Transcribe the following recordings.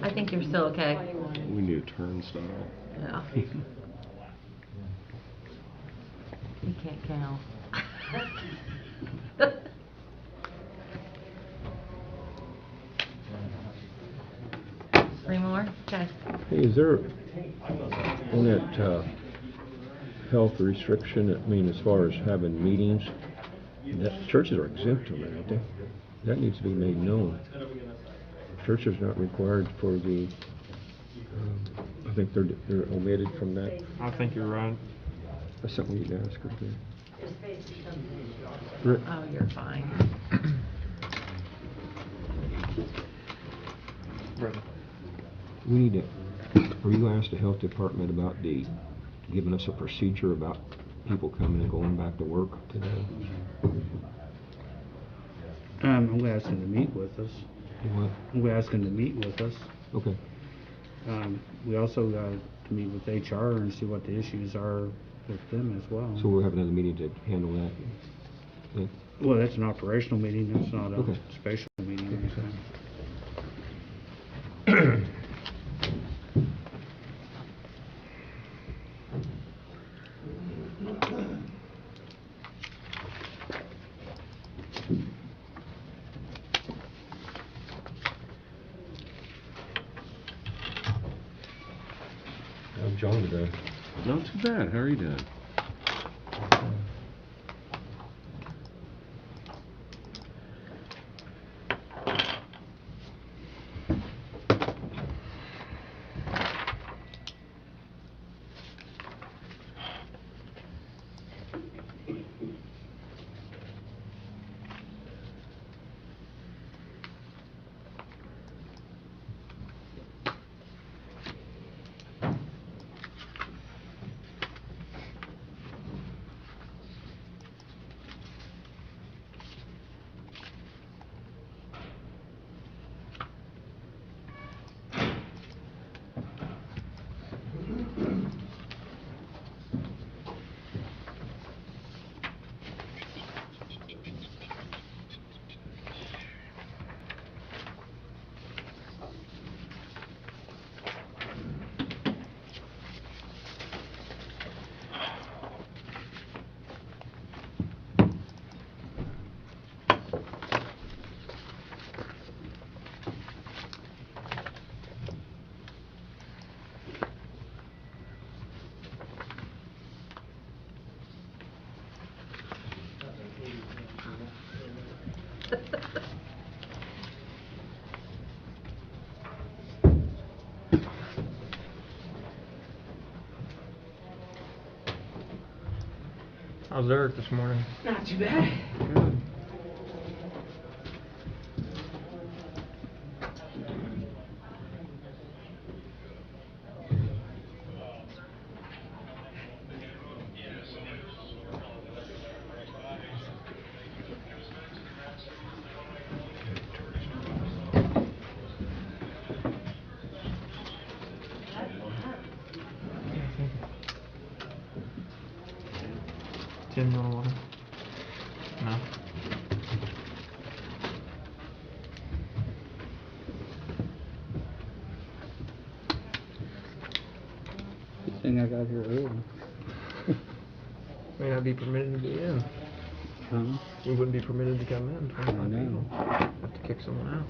I think you're still okay. We need a turnstile. Yeah. You can't count. 3 more? Okay. Hey, is there, on that health restriction, I mean, as far as having meetings, that churches are exempt from that, aren't they? That needs to be made known. Churches are not required for the, I think they're omitted from that. I think you're right. That's something we need to ask her to. Oh, you're fine. We need to, or you asked the health department about giving us a procedure about people coming and going back to work today? I'm gonna ask them to meet with us. What? I'm gonna ask them to meet with us. Okay. We also got to meet with HR and see what the issues are with them as well. So we'll have another meeting to handle that? Yeah. Well, that's an operational meeting, that's not a Okay. special meeting or anything. How's John today? Not too bad. How are you doing? How's Eric this morning? Not too bad. Good. Tim, you want water? No. Good thing I got here early. May not be permitted to be in. Huh? We wouldn't be permitted to come in. 25 I know. people. Have to kick someone out.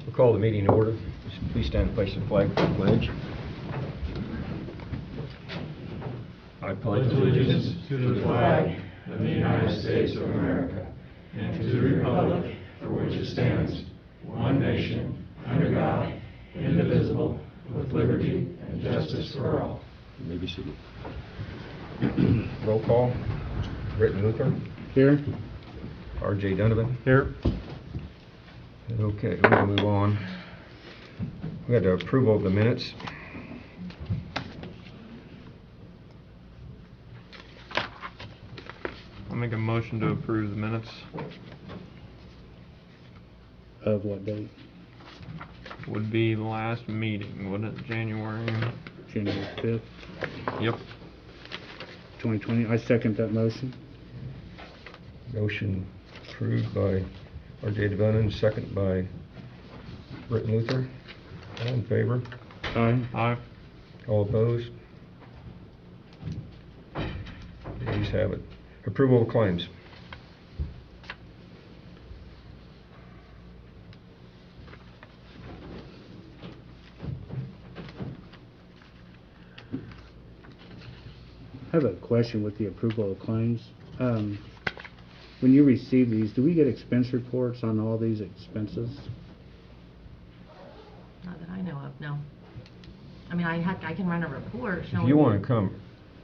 We'll call the meeting to order. Please stand and place the flag for the pledge. I pledge allegiance to the flag of the United States of America and to the republic for which it stands, one nation, under God, indivisible, with liberty and justice for all. You may be seated. Roll call. Britton Luther. Here? R.J. Donovan. Here. Okay, we're gonna move on. We got the approval of the minutes. I'll make a motion to approve the minutes. Of what date? Would be the last meeting, wouldn't it, January? January 5th, Yep. 2020. I second that motion. Motion approved by R.J. Donovan, second by Britton Luther. All in favor? Aye. Aye. All opposed? The ayes have it. Approval of claims. I have a question with the approval of claims. When you receive these, do we get expense reports on all these expenses? Not that I know of, no. I mean, I can run a report showing. If you want to come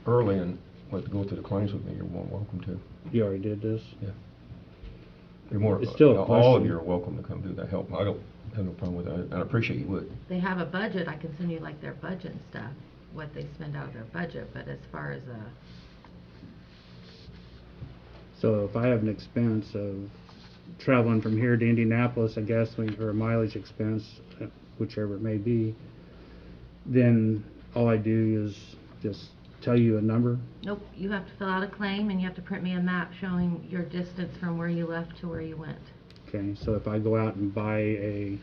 early and go through the claims with me, you're more than welcome to. You already did this? Yeah. You're more, It's still a all of question. you are welcome to come do that help. I don't have no problem with that, and I appreciate you would. They have a budget, I can send you like their budget and stuff, what they spend out of their budget, but as far as So if I have an expense of traveling from here to Indianapolis, a gasoline or a mileage expense, whichever it may be, then all I do is just tell you a number? nope, you have to fill out a claim and you have to print me a map showing your distance from where you left to where you went. Okay, so if I go out and buy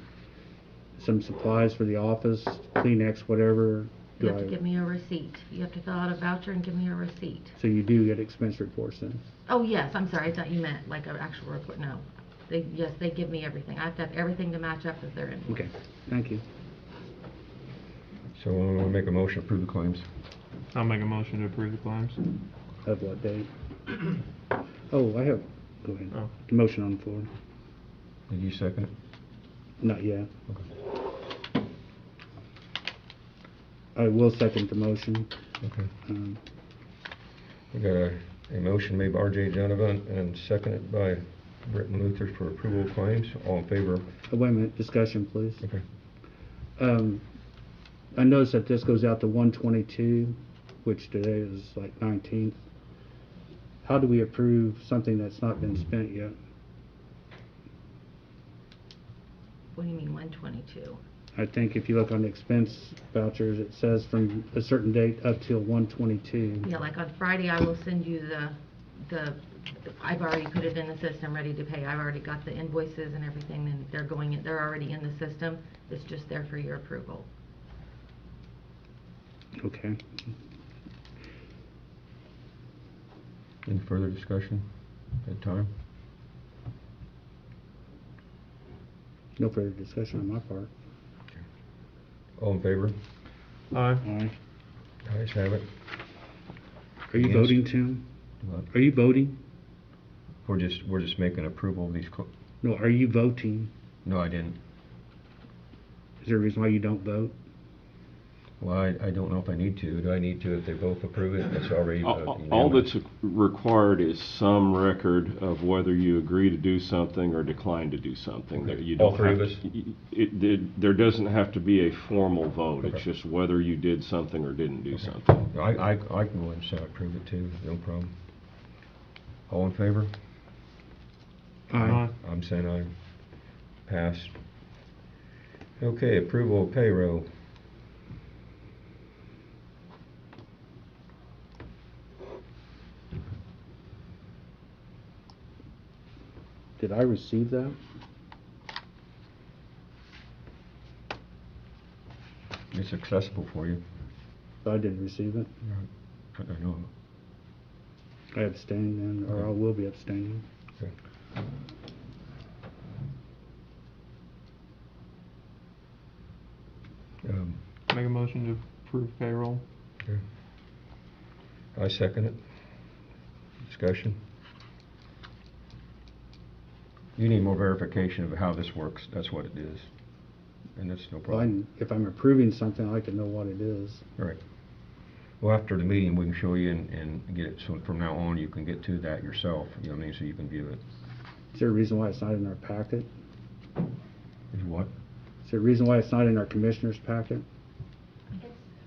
some supplies for the office, Kleenex, whatever, You have to give me a receipt. You have to fill out a voucher and give me a receipt. so you do get expense reports then? Oh, yes, I'm sorry, I thought you meant like an actual report, no. Yes, they give me everything. I have to have everything to match up with their invoice. Okay, thank you. So I'm going to make a motion to approve the claims. I'll make a motion to approve the claims. Of what date? Oh, I have, go ahead. Oh. The motion on the floor. Did you second it? Not yet. Okay. I will second the motion. Okay. Um, We got a motion made by R.J. Donovan and seconded by Britton Luther for approval of claims. All in favor? Wait a minute, discussion, please. Okay. I noticed that this goes out to 122, which today is like 19th. How do we approve something that's not been spent yet? What do you mean, 122? I think if you look on the expense vouchers, it says from a certain date up till 122. Yeah, like on Friday, I will send you I've already put it in the system, ready to pay. I've already got the invoices and everything, and they're already in the system. It's just there for your approval. Okay. Any further discussion at time? No further discussion on my part. All in favor? Aye. All right. Ayes have it. Are you Yes. voting, Tim? What? Are you voting? We're just making approval of these. No, are you voting? No, I didn't. Is there a reason why you don't vote? Well, I don't know if I need to. Do I need to if they both approve it? That's already All that's required is some record of whether you agree to do something or decline to do something. Okay. You All don't three of have us? there doesn't have to be a formal vote. It's Okay. just whether you did something or didn't do something. I can go ahead and say I approve it too. No problem. All in favor? Aye. I'm saying aye. Passed. Okay, approval of payroll. Did I receive that? It's accessible for you. I didn't receive it. I know. I abstained then, or I will be abstaining. Okay. Make a motion to approve payroll. Okay. I second it. Discussion? You need more verification of how this works, that's what it is. And that's no Well, problem. if I'm approving something, I like to know what it is. All right. Well, after the meeting, we can show you and get it, so from now on, you can get to that yourself, you know what I mean, so you can view it. Is there a reason why it's not in our packet? Is what? Is there a reason why it's not in our commissioner's packet?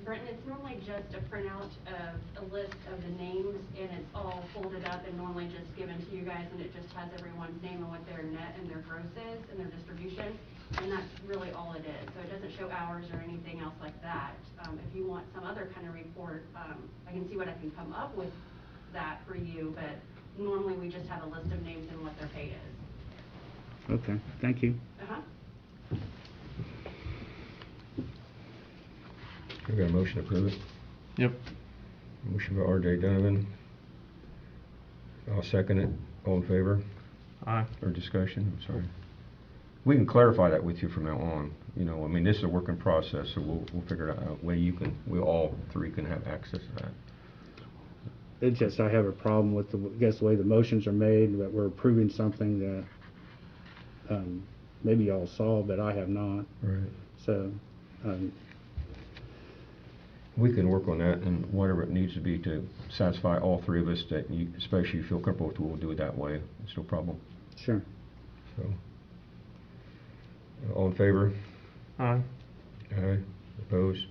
Brenton, it's normally just a printout of a list of the names, and it's all folded up and normally just given to you guys, and it just has everyone's name and what their net and their gross is and their distribution, and that's really all it is. So it doesn't show hours or anything else like that. If you want some other kind of report, I can see what I can come up with that for you, but normally we just have a list of names and what their pay is. Okay, thank you. Uh-huh. We got a motion to approve it? Yep. Motion by R.J. Donovan. I'll second it. All in favor? Aye. Or discussion, I'm sorry. We can clarify that with you from now on. You know, I mean, this is a working process, so we'll figure it out a way we all three can have access to that. It's just, I have a problem with the way the motions are made, that we're approving something that, maybe y'all saw, but I have not. Right. So, We can work on that and whatever it needs to be to satisfy all three of us that you, especially you feel comfortable with, we'll do it that way. It's no problem. sure. So, all in favor? Aye. Aye. Opposed?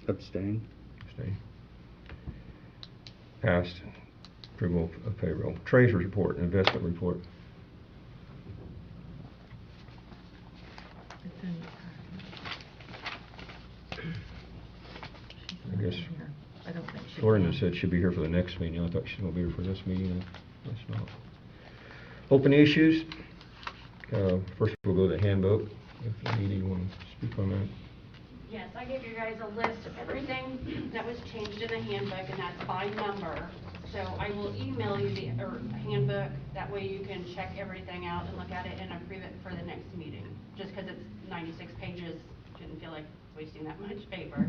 Abstain. Abstain. Passed. Approval of payroll. Treasurer's report, investment report. It's in, I guess I don't think she Lauren can. said she'd be here for the next meeting. I thought she was going to be here for this meeting. That's not. Open issues. First we'll go to the handbook. If you want to speak on that. Yes, I gave you guys a list of everything that was changed in the handbook, and that's by number. So I will email you the handbook, that way you can check everything out and look at it and approve it for the next meeting. Just because it's 96 pages, didn't feel like wasting that much paper.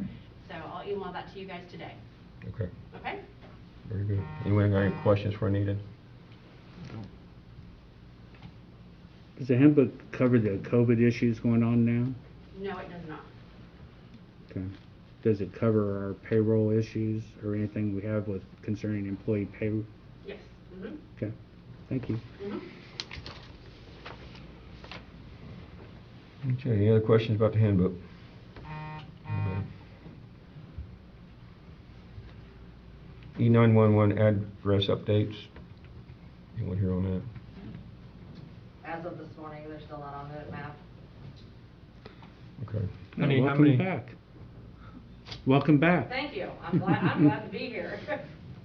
So I'll email that to you guys today. Okay. Okay? Very good. Anyone got any questions for Anita? Does the handbook cover the COVID issues going on now? No, it does not. Okay. Does it cover our payroll issues or anything we have with concerning employee pay? Yes. Mm-hmm. Okay, thank you. Mm-hmm. Okay, any other questions about the handbook? Okay. E911 address updates. Anyone here on that? As of this morning, they're still not on the map. Okay. How Welcome many- back. Welcome back. Thank you. I'm glad to be here.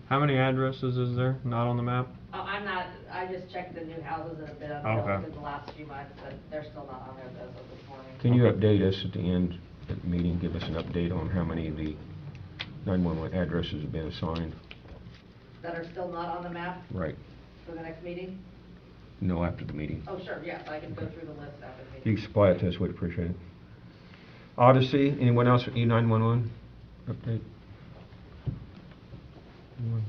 How many addresses is there not on the map? I just checked the new houses that have been Okay. unbuilt in the last few months, but they're still not on there as of this morning. Can you update us at the end of the meeting, give us an update on how many of the 911 addresses have been assigned? That are still not on the map Right. for the next meeting? No, after the meeting. Oh, sure, yes, I can go through the list after the You meeting. can supply it to us, we'd appreciate it. Odyssey, anyone else with E911 update? Anyone?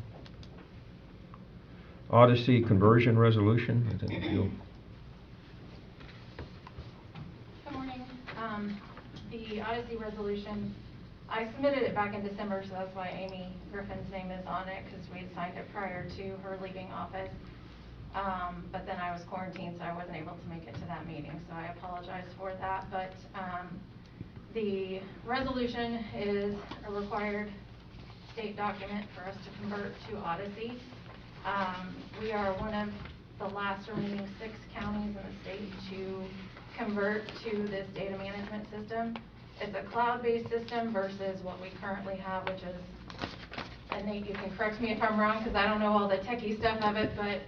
Odyssey conversion resolution, I think you'll. Good morning. The Odyssey resolution, I submitted it back in December, so that's why Amy Griffin's name is on it, because we had signed it prior to her leaving office. But then I was quarantined, so I wasn't able to make it to that meeting, so I apologize for that. But the resolution is a required state document for us to convert to Odyssey. We are one of the last remaining 6 counties in the state to convert to this data management system. It's a cloud-based system versus what we currently have, which is, and Nate, you can correct me if I'm wrong, because I don't know all the techie stuff of it, but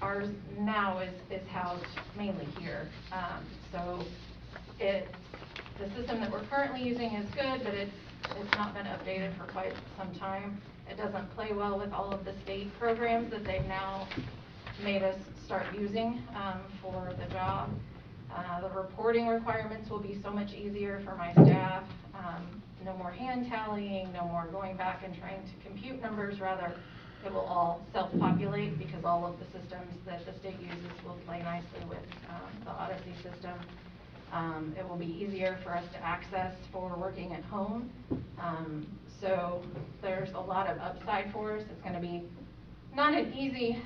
ours now is housed mainly here. So the system that we're currently using is good, but it's not been updated for quite some time. It doesn't play well with all of the state programs that they've now made us start using for the job. The reporting requirements will be so much easier for my staff. no more hand tallying, no more going back and trying to compute numbers, rather it will all self-populate because all of the systems that the state uses will play nicely with the Odyssey system. It will be easier for us to access for working at home. So there's a lot of upside for us. It's going to be not an easy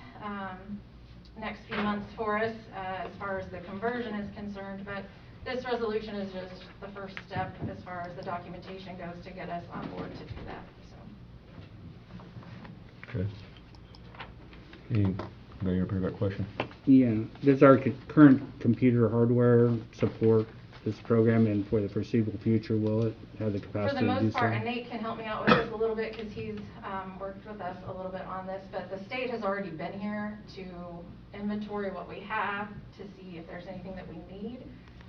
next few months for us as far as the conversion is concerned, but this resolution is just the first step as far as the documentation goes to get us on board to do that. So. Okay. Anybody up here got a question? Yeah, does our current computer hardware support this program, and for the foreseeable future, will it have the For capacity the to do most so? part, and Nate can help me out with this a little bit because he's worked with us a little bit on this, but the state has already been here to inventory what we have to see if there's anything that we need.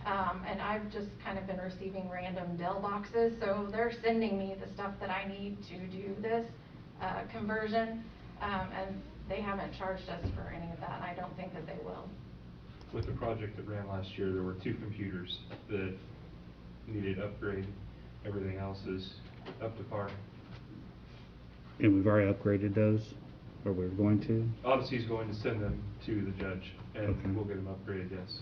And I've just kind of been receiving random Dell boxes, so they're sending me the stuff that I need to do this conversion, and they haven't charged us for any of that, and I don't think that they will. With the project that ran last year, there were 2 computers that needed upgrade. Everything else is up to par. And we've already upgraded those, or we're going to? Odyssey's going to send them to the judge, and Okay. we'll get them upgraded, yes.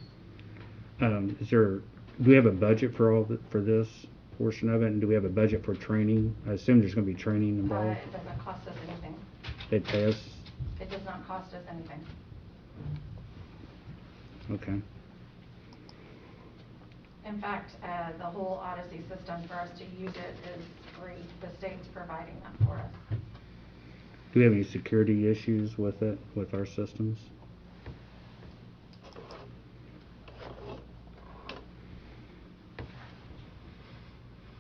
Do we have a budget for for this portion of it, and do we have a budget for training? I assume there's going to be training involved. It doesn't cost us anything. They pay us? It does not cost us anything. Okay. In fact, the whole Odyssey system, for us to use it is free. The state's providing that for us. Do we have any security issues with it, with our systems?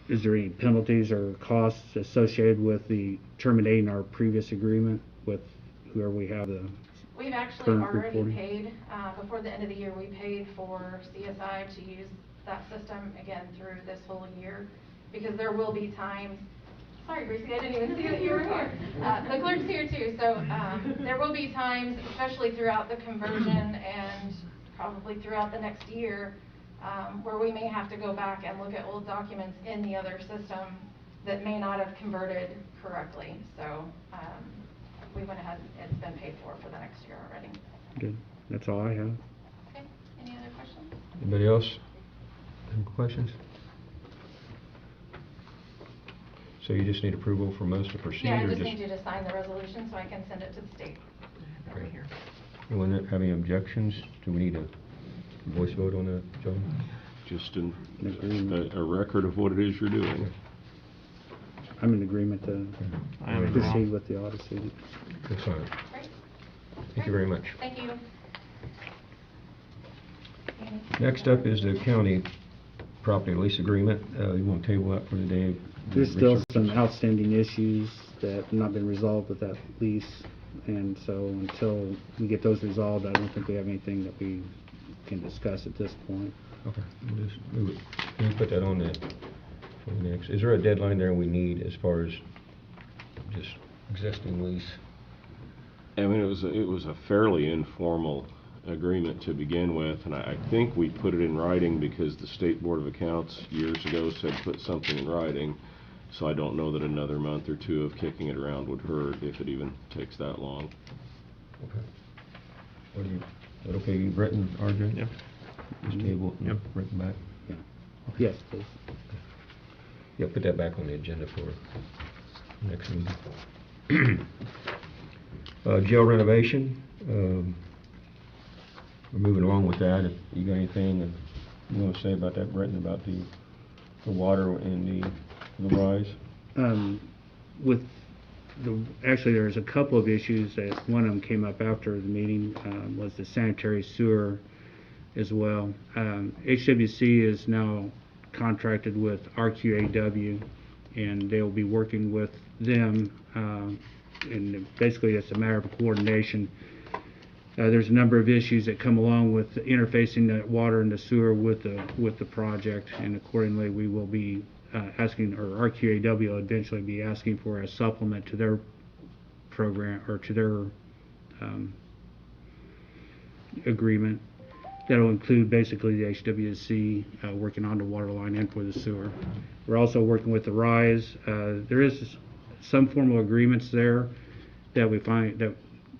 Is there any penalties or costs associated with the terminating our previous agreement with whoever we have the We've actually current already reporting? paid, before the end of the year, we paid for CSI to use that system again through this whole year, because there will be times, sorry Gracie, I didn't even see that you were here. The clerk's here too, so there will be times, especially throughout the conversion and probably throughout the next year, where we may have to go back and look at old documents in the other system that may not have converted correctly. So we went ahead, it's been paid for the next year already. Good. That's all I have. Okay, any other questions? Anybody else? Any questions? So you just need approval from us to proceed? Yeah, I or just need you to sign the resolution so I can send it to the state. Over Great. here. Anyone have any objections? Do we need a voice vote on that, John? Just Agreement. a record of what it is you're doing. I'm in agreement to I am as well. proceed with the Odyssey. We'll sign it. Great. Thank you very much. Thank you. Next up is the county property lease agreement. You want to table that for today? There's still some outstanding issues that have not been resolved with that lease, and so until we get those resolved, I don't think we have anything that we can discuss at this point. Okay, we'll just move it. Can you put that on that for the next? Is there a deadline there we need as far as just existing lease? I mean, it was a fairly informal agreement to begin with, and I think we put it in writing because the State Board of Accounts years ago said put something in writing, so I don't know that another month or two of kicking it around would hurt if it even takes that long. Okay. What do you, is that okay, you've written, RJ? Yep. Just table it and Yep. written back? Yeah. Yes, please. Yeah, put that back on the agenda for next meeting. Jail renovation, we're moving along with that. If you got anything that you want to say about that, Brenton, about the water and the rise? Actually, there's a couple of issues that one of them came up after the meeting, was the sanitary sewer as well. HWC is now contracted with RQAW, and they'll be working with them, and basically it's a matter of coordination. There's a number of issues that come along with interfacing the water and the sewer with the project, and accordingly we will be asking, or RQAW will eventually be asking for a supplement to their program, or to their agreement. That'll include basically the HWC working on the water line and for the sewer. We're also working with the RISE. There is some formal agreements there that we find that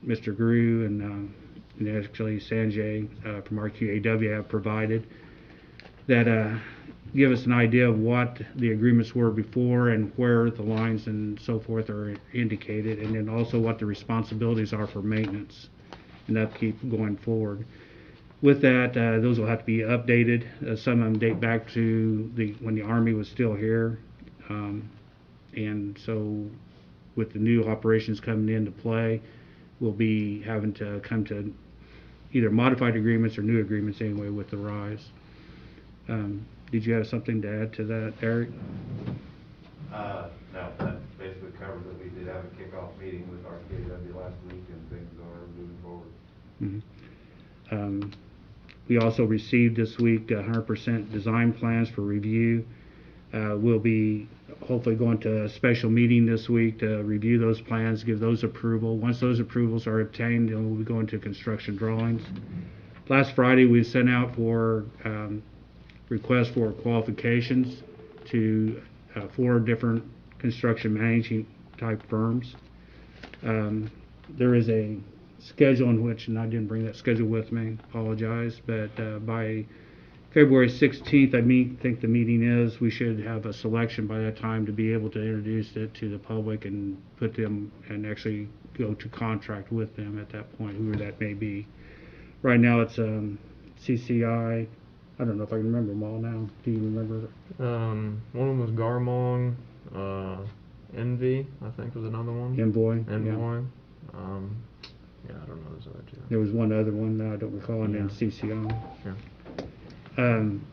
Mr. Grew and actually Sanjay from RQAW have provided that give us an idea of what the agreements were before and where the lines and so forth are indicated, and then also what the responsibilities are for maintenance and upkeep going forward. With that, those will have to be updated. Some of them date back to when the Army was still here, and so with the new operations coming into play, we'll be having to come to either modified agreements or new agreements anyway with the RISE. Did you have something to add to that, Eric? No, that basically covers it. We did have a kickoff meeting with RKW last week, and things are moving forward. Mm-hmm. We also received this week 100% design plans for review. We'll be hopefully going to a special meeting this week to review those plans, give those approval. Once those approvals are obtained, then we'll be going to construction drawings. Last Friday, we sent out for requests for qualifications to 4 different construction managing type firms. There is a schedule in which, and I didn't bring that schedule with me, apologize, but by February 16th, I think the meeting is, we should have a selection by that time to be able to introduce it to the public and put them and actually go to contract with them at that point, whoever that may be. Right now it's CCI. I don't know if I can remember them all now. Do you remember? One of them was Garmong, Envy, I think was another one. Envoy. Envoy. Yeah, I don't know those other two. There was one other one that I don't recall, and then Yeah. CCI. Yeah.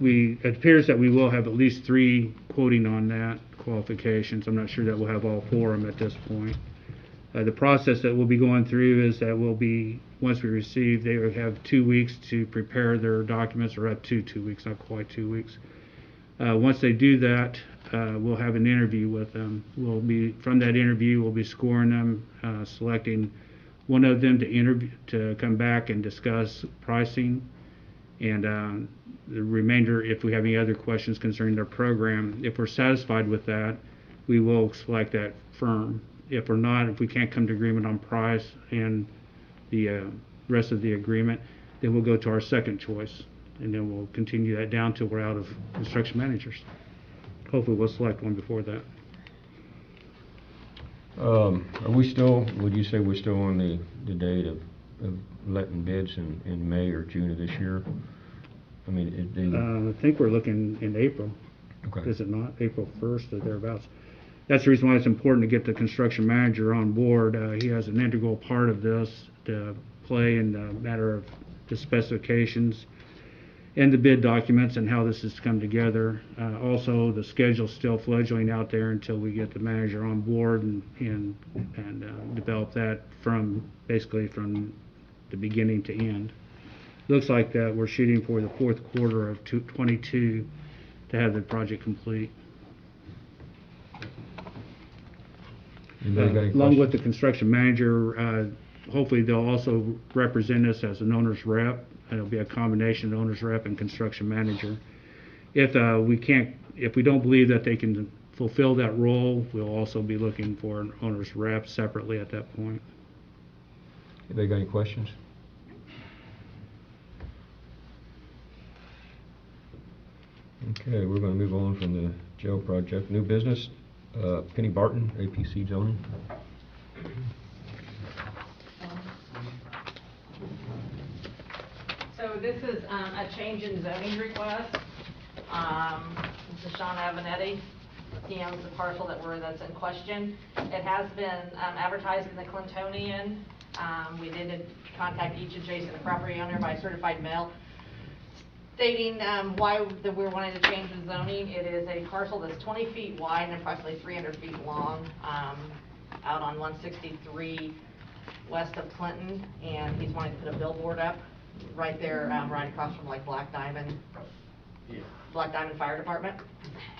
It appears that we will have at least 3 quoting on that qualifications. I'm not sure that we'll have all 4 of them at this point. The process that we'll be going through is that we'll be, once we receive, they will have 2 weeks to prepare their documents, or up to 2 weeks, not quite 2 weeks. Once they do that, we'll have an interview with them. From that interview, we'll be scoring them, selecting one of them to come back and discuss pricing, and the remainder, if we have any other questions concerning their program. If we're satisfied with that, we will select that firm. If we're not, if we can't come to agreement on price and the rest of the agreement, then we'll go to our second choice, and then we'll continue that down till we're out of construction managers. Hopefully we'll select one before that. Are we still, would you say we're still on the date of letting bids in May or June of this year? I mean, I think we're looking in April. Okay. Is it not? April 1st or thereabouts. That's the reason why it's important to get the construction manager on board. He has an integral part of this to play in the matter of the specifications and the bid documents and how this has come together. Also, the schedule's still fledgling out there until we get the manager on board and develop that basically from the beginning to end. Looks like that we're shooting for the 4th quarter of 22 to have the project complete. Along with the construction manager, hopefully they'll also represent us as an owner's rep. It'll be a combination of owner's rep and construction manager. If we don't believe that they can fulfill that role, we'll also be looking for an owner's rep separately at that point. Anybody got any questions? Okay, we're going to move on from the jail project. New business, Penny Barton, APC zoning. So this is a change in zoning request. This is Sean Avanetti. He owns the parcel that's in question. It has been advertised in the Clintonian. We did contact each adjacent property owner by certified mail, stating why we're wanting to change the zoning. It is a parcel that's 20 feet wide and approximately 300 feet long, out on 163 west of Clinton, and he's wanting to put a billboard up right there, right across from like Black Diamond Fire Department.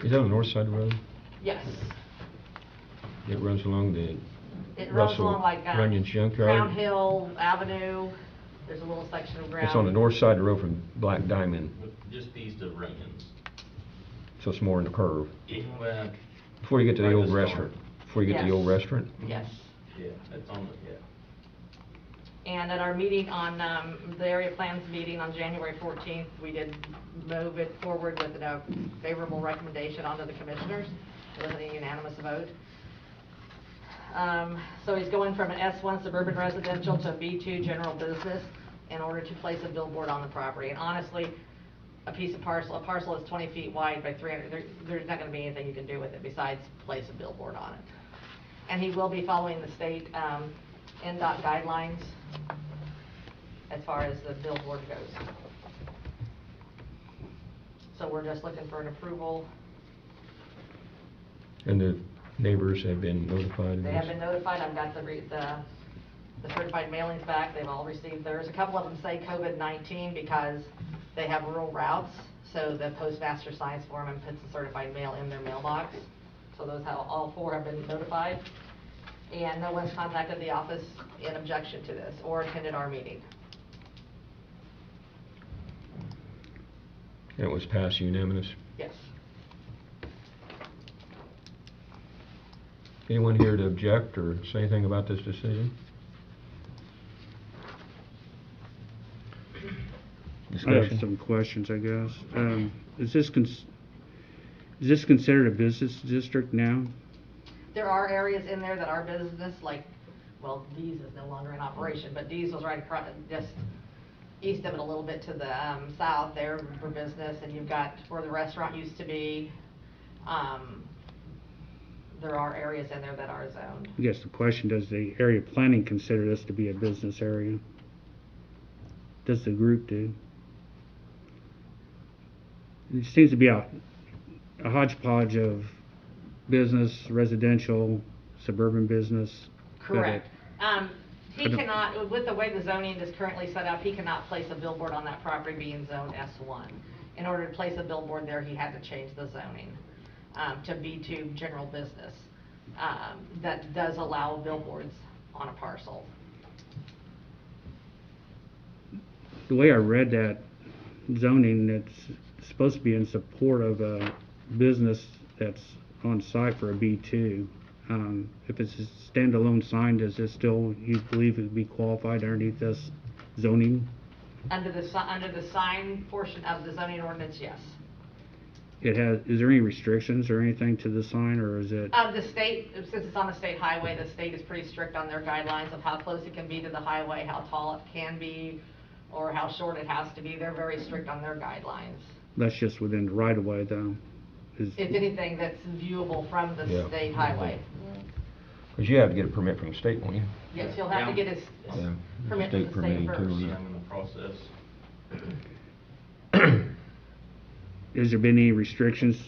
Is that on the north side of the road? Yes. It runs along the It runs along like Runyon's Junkyard? Crown Hill Avenue. There's a little section of ground. It's on the north side of the road from Black Diamond, Just east of Raymond's. so it's more in the curve. Well, Before you get to the Right old to start. restaurant. Before you get to the Yes. old restaurant. Yes. yeah, it's on the, yeah. And at our meeting on, the area plans meeting on January 14th, we did move it forward with a favorable recommendation onto the commissioners. It was a unanimous vote. So he's going from an S1 suburban residential to a B2 general business in order to place a billboard on the property. And honestly, a parcel is 20 feet wide by 300, there's not gonna be anything you can do with it besides place a billboard on it. And he will be following the state, NDOT guidelines as far as the billboard goes. So we're just looking for an approval. And the neighbors have been notified of They this? have been notified. I've got the certified mailings back. They've all received theirs. A couple of them say COVID-19 because they have rural routes. So the postmaster signs for them and puts the certified mail in their mailbox. So those all 4 have been notified. And no one's contacted the office in objection to this or attended our meeting. And it was passed unanimous? Yes. Anyone here to object or say anything about this decision? I have Discussion? some questions, I guess. Is this considered a business district now? There are areas in there that are business, like, well, Dee's is no longer in operation, but Dee's was right across, just east of it a little bit to the south there for business, and you've got where the restaurant used to be. There are areas in there that are zoned. I guess the question, does the area planning consider this to be a business area? Does the group do? It seems to be a hodgepodge of business, residential, suburban business. Correct. He I don't- cannot, with the way the zoning is currently set up, he cannot place a billboard on that property being zoned S1. In order to place a billboard there, he had to change the zoning to B2 general business. That does allow billboards on a parcel. The way I read that zoning, it's supposed to be in support of a business that's on site for a B2. If it's a standalone sign, does this still, you believe it would be qualified underneath this zoning? Under the sign portion of the zoning ordinance, yes. Is there any restrictions or anything to the sign, or is it? The state, since it's on a state highway, the state is pretty strict on their guidelines of how close it can be to the highway, how tall it can be, or how short it has to be. They're very strict on their guidelines. That's just within the right of way, though. If anything, that's viewable from the Yeah. state highway. Because you have to get a permit from the state, won't you? Yes, you'll have to get his Yeah. permit from State the state permitting too, first. yeah. I'm in the process. Has there been any restrictions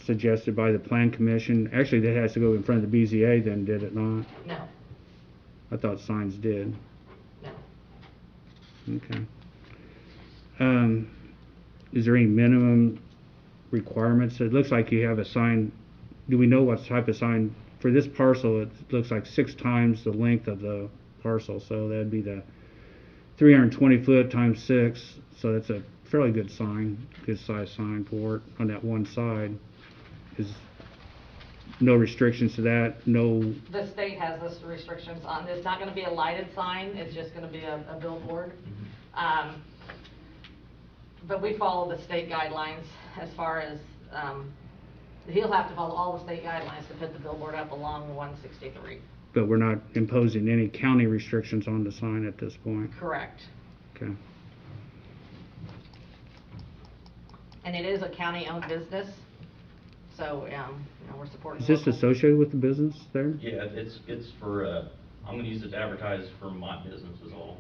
suggested by the plan commission? Actually, that has to go in front of the BZA then, did it not? No, I thought signs did. no. Okay. Is there any minimum requirements? It looks like you have a sign. Do we know what type of sign? For this parcel, it looks like 6 times the length of the parcel, so that'd be the 320 foot times 6. So that's a fairly good sign, good size sign for it on that one side. Is no restrictions to that? No. The state has those restrictions on, it's not gonna be a lighted sign, it's just gonna be a billboard. But we follow the state guidelines as far as, he'll have to follow all the state guidelines to put the billboard up along 163. But we're not imposing any county restrictions on the sign at this point. Correct. Okay. And it is a county-owned business, so, we're supporting. Is this local. associated with the business there? Yeah, it's for, I'm gonna use it to advertise for my business is all.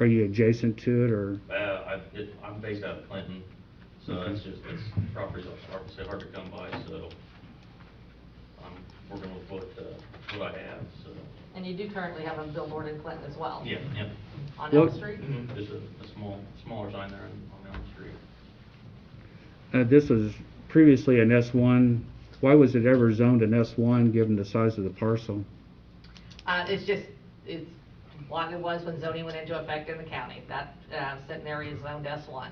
Are you adjacent to it, or? I'm based out of Clinton, so Okay. it's property's hard to come by, so I'm working with what I have, so. And you do currently have a billboard in Clinton as well? Yeah, yeah. On Well- Elm Street? Just a smaller sign there on Elm Street. This was previously an S1. Why was it ever zoned an S1, given the size of the parcel? It's What it was when zoning went into effect in the county. That centenary is zoned S1.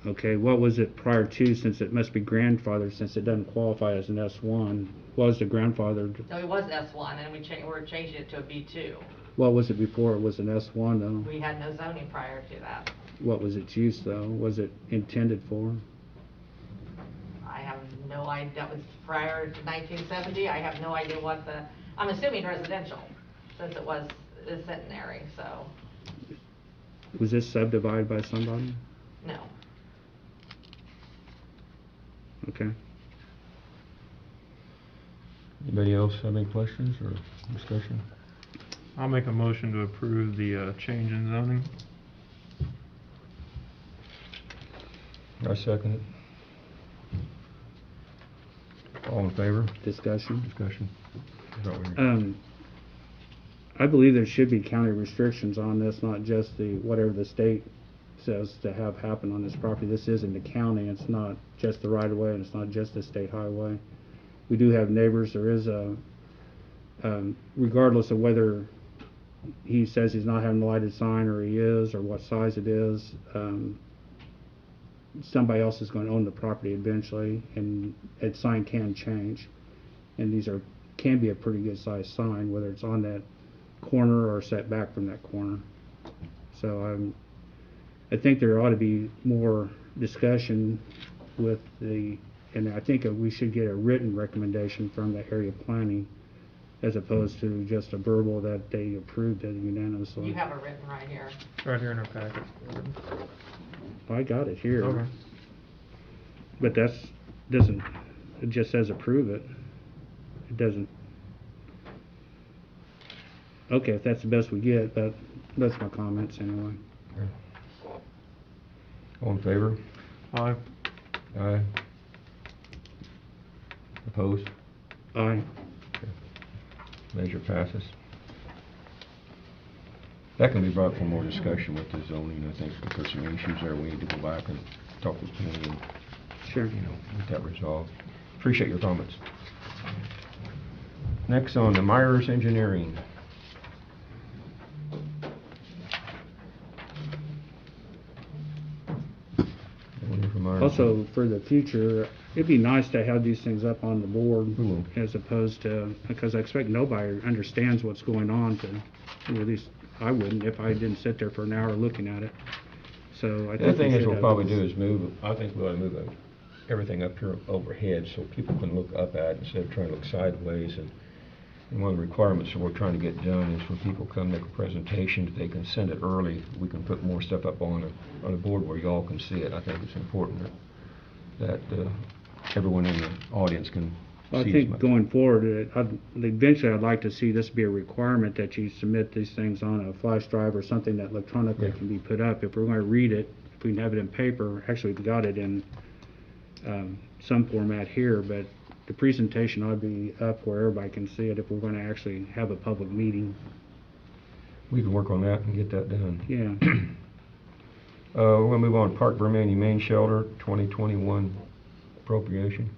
Okay, what was it prior to, since it must be grandfathered, since it doesn't qualify as an S1? What was the grandfathered? So it was S1, and we're changing it to a B2. What was it before it was an S1 though? We had no zoning prior to that. What was its use though? Was it intended for? I have no idea. That was prior to 1970. I have no idea what I'm assuming residential, since it was a centenary, so, Was this subdivided by somebody? no. Okay. Anybody else have any questions or discussion? I'll make a motion to approve the change in zoning. I second it. All in favor? Discussion? Discussion? Thought we were- I believe there should be county restrictions on this, not just the, whatever the state says to have happen on this property. This is in the county, it's not just the right of way, and it's not just the state highway. We do have neighbors, there is a, regardless of whether he says he's not having a lighted sign, or he is, or what size it is, somebody else is going to own the property eventually, and that sign can change. And these can be a pretty good sized sign, whether it's on that corner or set back from that corner. So I think there ought to be more discussion with and I think we should get a written recommendation from the area planning, as opposed to just a verbal that they approved it unanimously. You have it written right here. It's right here in our packet. I got it here. Okay. But it just says approve it. It doesn't. Okay, if that's the best we get, that's my comments anyway. All in favor? Aye. Aye. Opposed? Aye. Measure passes. That can be brought for more discussion with the zoning, I think, if there's some issues there, we need to go back and talk with Penny and, Sure. get that resolved. Appreciate your comments. Next on the Myers Engineering. Anyone from Myers? Also, for the future, it'd be nice to have these things up on the board, Mhm. as opposed to, because I expect nobody understands what's going on at least I wouldn't if I didn't sit there for an hour looking at it. So I The think other thing we is should we'll have probably these- do is I think we ought to move everything up here overhead so people can look up at it instead of trying to look sideways. And one of the requirements that we're trying to get done is when people come make a presentation, if they can send it early, we can put more stuff up on a board where y'all can see it. I think it's important that everyone in the audience can I see as think much. going forward, eventually I'd like to see this be a requirement that you submit these things on a flash drive or something that electronically Yeah. can be put up. If we're going to read it, if we can have it in paper, actually we've got it in some format here, but the presentation ought to be up where everybody can see it if we're going to actually have a public meeting. We can work on that and get that done. Yeah. We're going to move on. Park Vermillion Humane Shelter, 2021 appropriation.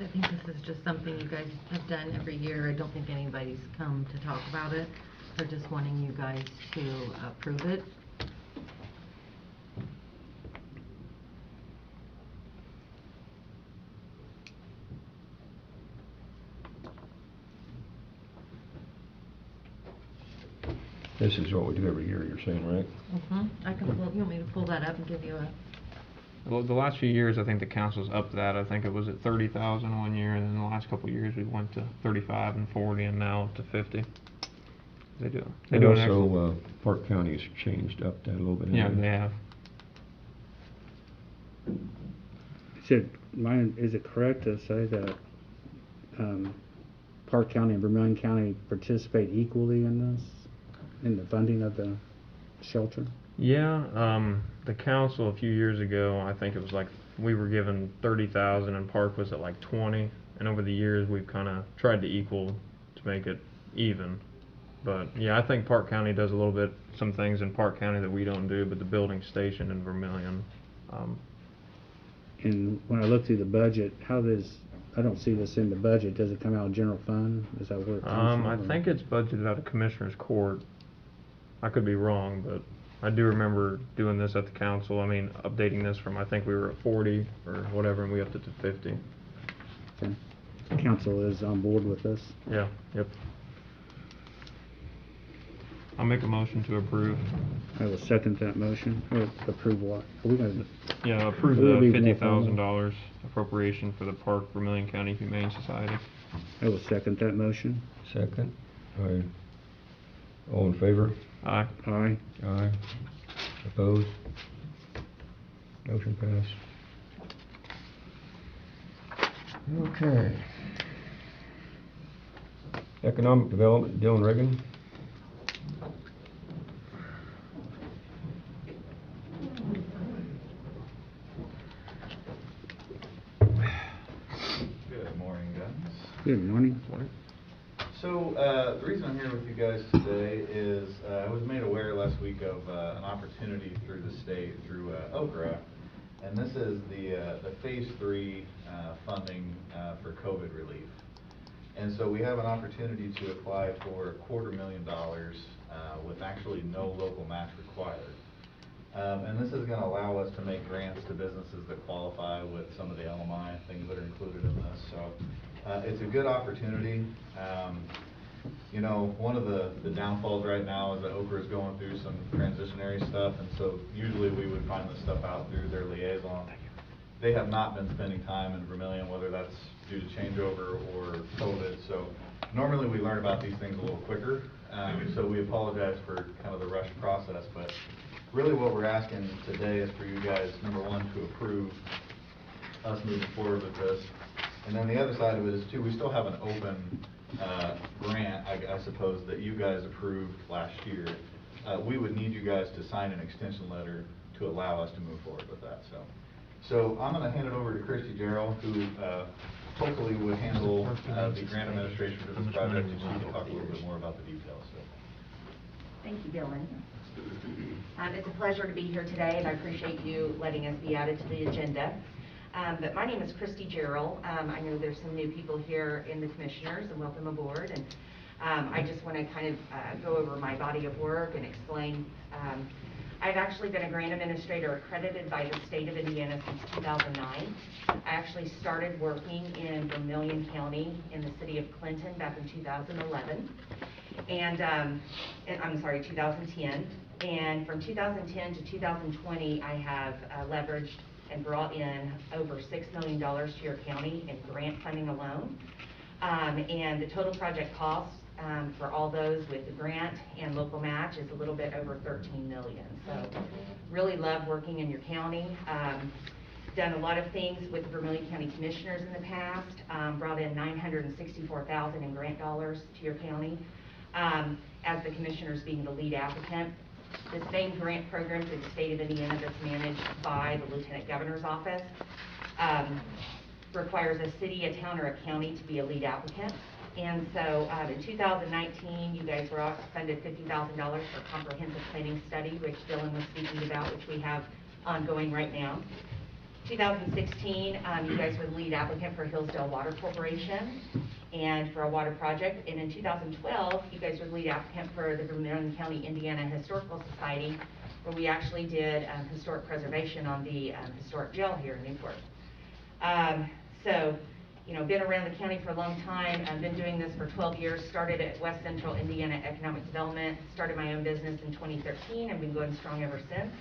I think this is just something you guys have done every year. I don't think anybody's come to talk about it. They're just wanting you guys to approve it. This is what we do every year, you're saying, right? I can pull, you want me to pull that up and give you a, Well, the last few years, I think the council's upped that. I think it was at 30,000 one year, and then the last couple of years, we went to 35 and 40, and now up to 50. They do. They And do an also, Park County has changed up that a little bit. Yeah, they have. Is it correct to say that Park County and Vermillion County participate equally in this, in the funding of the shelter? Yeah, the council a few years ago, I think it was like, we were given 30,000 and Park was at like 20, and over the years, we've kind of tried to equal to make it even. But yeah, I think Park County does a little bit, some things in Park County that we don't do, but the building station in Vermillion, And when I look through the budget, how does I don't see this in the budget. Does it come out of general fund? Is that where it comes from? I think it's budgeted out of Commissioner's Court. I could be wrong, but I do remember doing this at the council. I mean, updating this from, I think we were at 40 or whatever, and we upped it to 50. Okay. Council is on board with this? Yeah, yep. I'll make a motion to approve. I will second that motion. Or approve what? Are we gonna? Yeah, approve Will the be more formal. $50,000 appropriation for the Park Vermillion County Humane Society. I will second that motion. Second. Aye. All in favor? Aye. Aye. Aye. Opposed? Motion passed. Okay. Economic Development, Dylan Reagan. Good morning, guys. Good morning. So, the reason I'm here with you guys today is I was made aware last week of an opportunity through the state, through OKRA, and this is the Phase 3 funding for COVID relief. And so we have an opportunity to apply for $250,000 with actually no local match required. And this is going to allow us to make grants to businesses that qualify with some of the LMI things that are included in this. So it's a good opportunity. You know, one of the downfalls right now is that OKRA is going through some transitionary stuff, and so usually we would find this stuff out through their liaison. They have not been spending time in Vermillion, whether that's due to changeover or COVID. So normally we learn about these things a little quicker. So we apologize for kind of the rushed process, but really what we're asking today is for you guys, number one, to approve us moving forward with this. And then the other side of it is too, we still have an open grant, I suppose, that you guys approved last year. We would need you guys to sign an extension letter to allow us to move forward with that. So I'm going to hand it over to Christy Jarrell, who hopefully would handle the grant administration for this project, and she can talk a little bit more about the details. So. Thank you, Dylan. It's a pleasure to be here today, and I appreciate you letting us be added to the agenda. But my name is Christy Jarrell. I know there's some new people here in the commissioners, and welcome aboard. And I just want to kind of go over my body of work and explain. I've actually been a grant administrator accredited by the state of Indiana since 2009. I actually started working in Vermillion County in the city of Clinton back in 2011. And I'm sorry, 2010. And from 2010 to 2020, I have leveraged and brought in over $6 million to your county in grant funding alone. And the total project cost for all those with the grant and local match is a little bit over $13 million. So really love working in your county. Done a lot of things with the Vermillion County Commissioners in the past, brought in $964,000 in grant dollars to your county. As the commissioners being the lead applicant. The same grant program through the state of Indiana that's managed by the Lieutenant Governor's Office requires a city, a town, or a county to be a lead applicant. And so in 2019, you guys were funded $50,000 for a comprehensive planning study, which Dylan was speaking about, which we have ongoing right now. 2016, you guys were the lead applicant for Hillsdale Water Corporation and for a water project. And in 2012, you guys were the lead applicant for the Vermillion County, Indiana Historical Society, where we actually did historic preservation on the historic jail here in Newport. So, you know, been around the county for a long time. I've been doing this for 12 years, started at West Central Indiana Economic Development, started my own business in 2013, and been going strong ever since.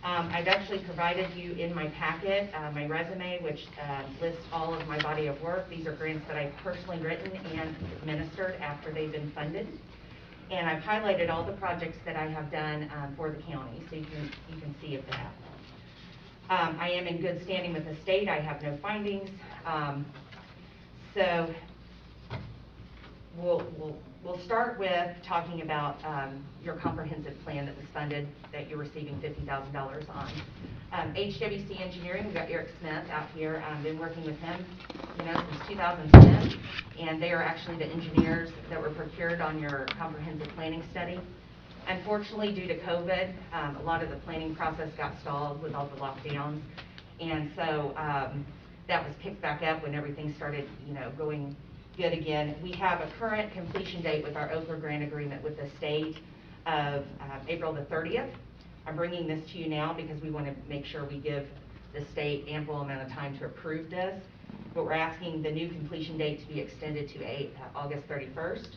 I've actually provided you in my packet my resume, which lists all of my body of work. These are grants that I've personally written and administered after they've been funded. And I've highlighted all the projects that I have done for the county, so you can see of that. I am in good standing with the state. I have no findings. So we'll start with talking about your comprehensive plan that was funded, that you're receiving $50,000 on. HWC Engineering, we've got Eric Smith out here. I've been working with him, since 2010, and they are actually the engineers that were procured on your comprehensive planning study. Unfortunately, due to COVID, a lot of the planning process got stalled with all the lockdowns, and so that was picked back up when everything started, going good again. We have a current completion date with our Okra grant agreement with the state of April the 30th. I'm bringing this to you now because we want to make sure we give the state ample amount of time to approve this. But we're asking the new completion date to be extended to August 31st.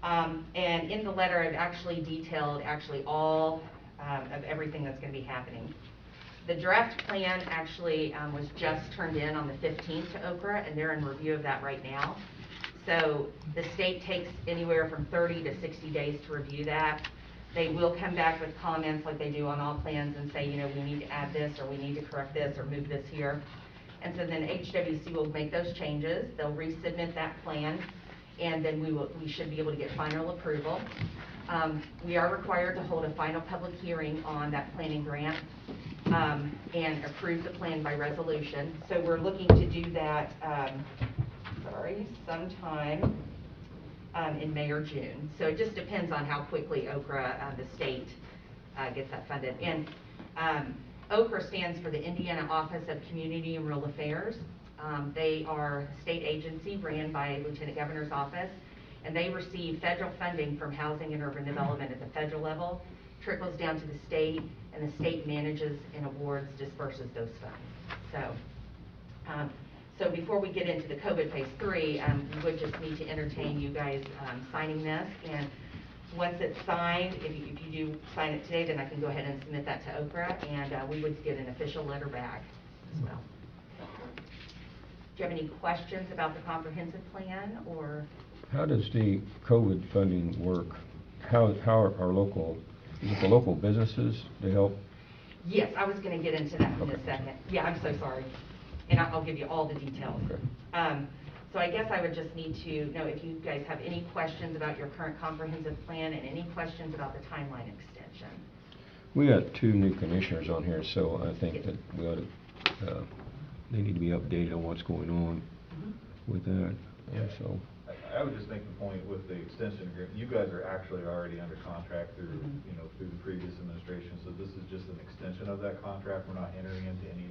And in the letter, I've actually detailed all of everything that's going to be happening. The draft plan actually was just turned in on the 15th to Okra, and they're in review of that right now. So the state takes anywhere from 30 to 60 days to review that. They will come back with comments like they do on all plans and say, we need to add this, or we need to correct this, or move this here. And so then HWC will make those changes. They'll resubmit that plan, and then we should be able to get final approval. We are required to hold a final public hearing on that planning grant and approve the plan by resolution. So we're looking to do that, sometime in May or June. So it just depends on how quickly Okra, the state, gets that funded. And Okra stands for the Indiana Office of Community and Rural Affairs. They are a state agency ran by Lieutenant Governor's office, and they receive federal funding from Housing and Urban Development at the federal level, trickles down to the state, and the state manages and awards, disperses those funds. So before we get into the COVID phase 3, we would just need to entertain you guys signing this. And once it's signed, if you do sign it today, then I can go ahead and submit that to Okra, and we would get an official letter back as well. Do you have any questions about the comprehensive plan, or? How does the COVID funding work? How are our local, is it the local businesses to help? Yes, I was going to get into that in a second. Yeah, I'm so sorry. And I'll give you all the details. Okay. So I guess I would just need to know if you guys have any questions about your current comprehensive plan and any questions about the timeline extension. We got 2 new commissioners on here, so I think that we ought to, they need to be updated on what's going on with that. Yeah. So I would just make the point with the extension agreement, you guys are actually already under contract through, through the previous administration, so this is just an extension of that contract. We're not entering into any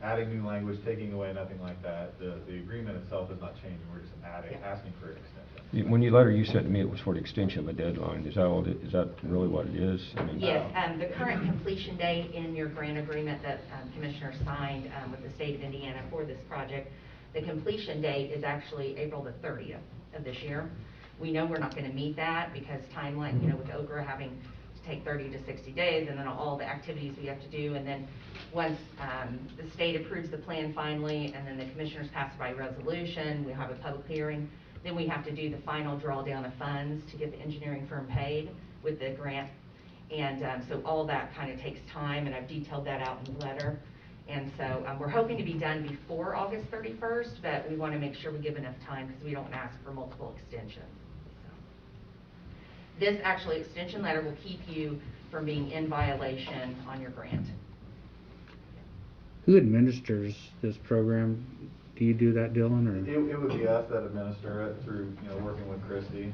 adding new language, taking away, nothing like that. The agreement itself is not changing, we're just asking for an extension. when you letter you sent to me, it was for the extension of a deadline. Is that really what it is? Yes, the current completion date in your grant agreement that Commissioner signed with the state of Indiana for this project, the completion date is actually April the 30th of this year. We know we're not going to meet that because timeline, with Okra having to take 30 to 60 days, and then all the activities we have to do, and then once the state approves the plan finally, and then the commissioners pass it by resolution, we have a public hearing, then we have to do the final drawdown of funds to get the engineering firm paid with the grant. And so all that kind of takes time, and I've detailed that out in the letter. And so we're hoping to be done before August 31st, but we want to make sure we give enough time because we don't ask for multiple extensions. So this actually extension letter will keep you from being in violation on your grant. Who administers this program? Do you do that, Dylan, or? It would be us that administer it through, working with Christy.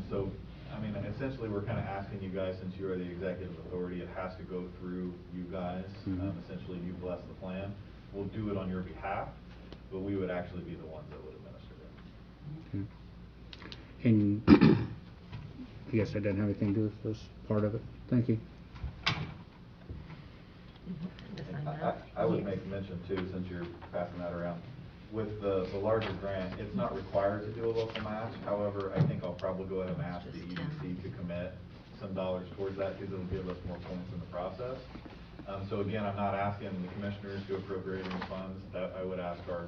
So, I mean, essentially, we're kind of asking you guys, since you are the executive authority, it has to go through you guys. Essentially, you bless the plan. We'll do it on your behalf, but we would actually be the ones that would administer it. Okay. And I guess that doesn't have anything to do with this part of it. Thank you. I would make mention too, since you're passing that around, with the larger grant, it's not required to do a local match. However, I think I'll probably go ahead and ask the EDC to commit some dollars towards that because it'll give us more points in the process. So again, I'm not asking the commissioners to appropriate any funds. That I would ask our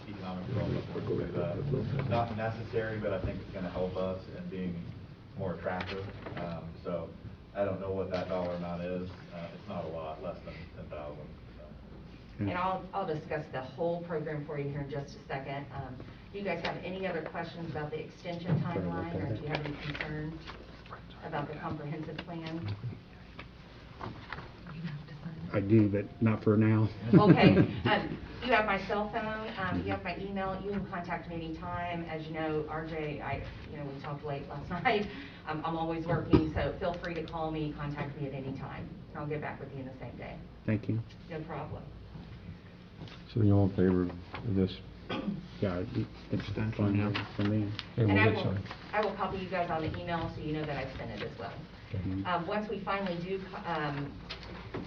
economic development board to do that. It's not necessary, but I think it's going to help us in being more attractive. So I don't know what that dollar amount is. It's not a lot, less than 10,000. And I'll discuss the whole program for you here in just a second. Do you guys have any other questions about the extension timeline, or do you have any concerns about the comprehensive plan? I do, but not for now. Okay. You have my cell phone. You have my email. You can contact me anytime. As you know, RJ, we talked late last night. I'm always working, so feel free to call me, contact me at any time. I'll get back with you in the same day. Thank you. No problem. So you all in favor of this? Yeah, it's fine for me. Okay, And we'll I get will, signed. I will copy you guys on the email so you know that I sent it as well. Okay. Once we finally do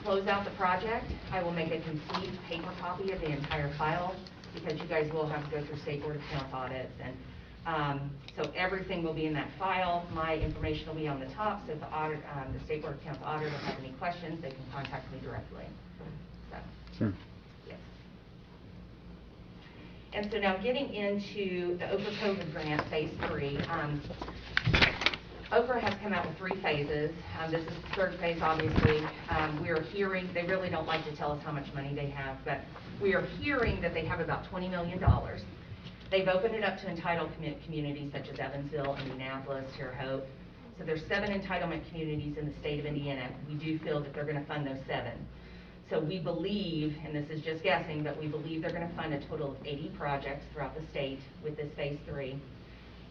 close out the project, I will make a complete paper copy of the entire file because you guys will have to go through State Board of Accounts audits. And so everything will be in that file. My information will be on the top, so if the State Board of Accounts auditor has any questions, they can contact me directly. So, Sure. yes. And so now getting into the Okra COVID grant, phase 3. Okra has come out with 3 phases. This is the 3rd phase, obviously. We are hearing, they really don't like to tell us how much money they have, but we are hearing that they have about $20 million. They've opened it up to entitled communities such as Evansville, Indianapolis, Terre Haute. So there's 7 entitlement communities in the state of Indiana. We do feel that they're going to fund those 7. So we believe, and this is just guessing, but we believe they're going to fund a total of 80 projects throughout the state with this phase 3.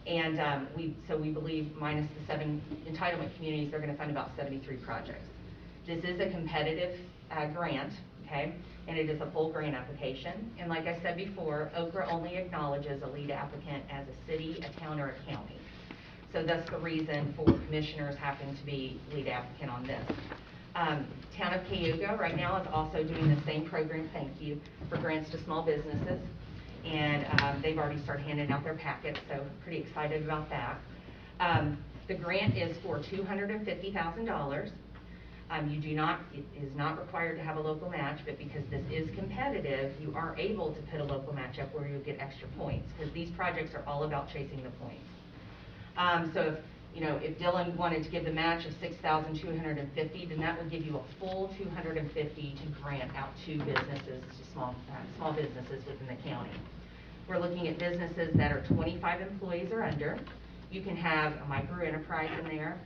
And we believe minus the 7 entitlement communities, they're going to fund about 73 projects. This is a competitive grant, okay? And it is a full grant application. And like I said before, Okra only acknowledges a lead applicant as a city, a town, or a county. So that's the reason for commissioners having to be lead applicant on this. Town of Cayuga right now is also doing the same program, thank you, for grants to small businesses. And they've already started handing out their packets, so pretty excited about that. The grant is for $250,000. It is not required to have a local match, but because this is competitive, you are able to put a local match up where you'll get extra points, because these projects are all about chasing the points. So if Dylan wanted to give the match of $6,250, then that would give you a full $250 to grant out to businesses, to small businesses within the county. We're looking at businesses that are 25 employees or under. You can have a micro enterprise in there.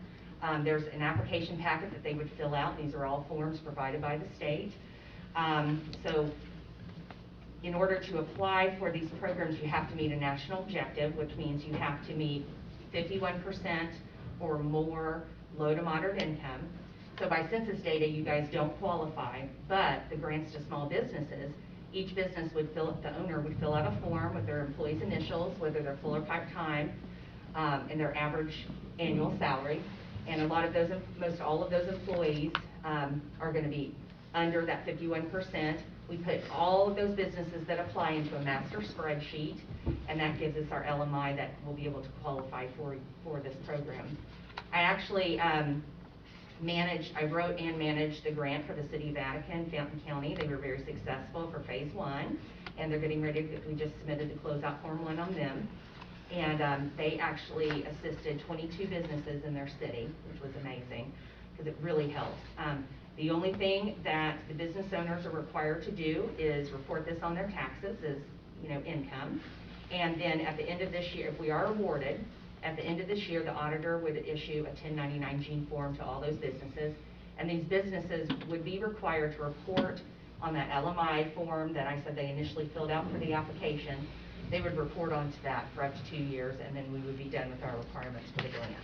There's an application packet that they would fill out. These are all forms provided by the state. So in order to apply for these programs, you have to meet a national objective, which means you have to meet 51% or more low to moderate income. So by census data, you guys don't qualify, but the grants to small businesses, each business would the owner would fill out a form with their employees' initials, whether they're full or part-time, and their average annual salary. And most all of those employees are going to be under that 51%. We put all of those businesses that apply into a master spreadsheet, and that gives us our LMI that will be able to qualify for this program. I actually I wrote and managed the grant for the City of Vatican, Fountain County. They were very successful for phase 1, and they're getting ready we just submitted the closeout Form 1 on them. And they actually assisted 22 businesses in their city, which was amazing, because it really helps. The only thing that the business owners are required to do is report this on their taxes as, income. And then at the end of this year, if we are awarded, at the end of this year, the auditor would issue a 1099-G form to all those businesses. And these businesses would be required to report on that LMI form that I said they initially filled out for the application. They would report onto that for up to 2 years, and then we would be done with our requirements for the grant.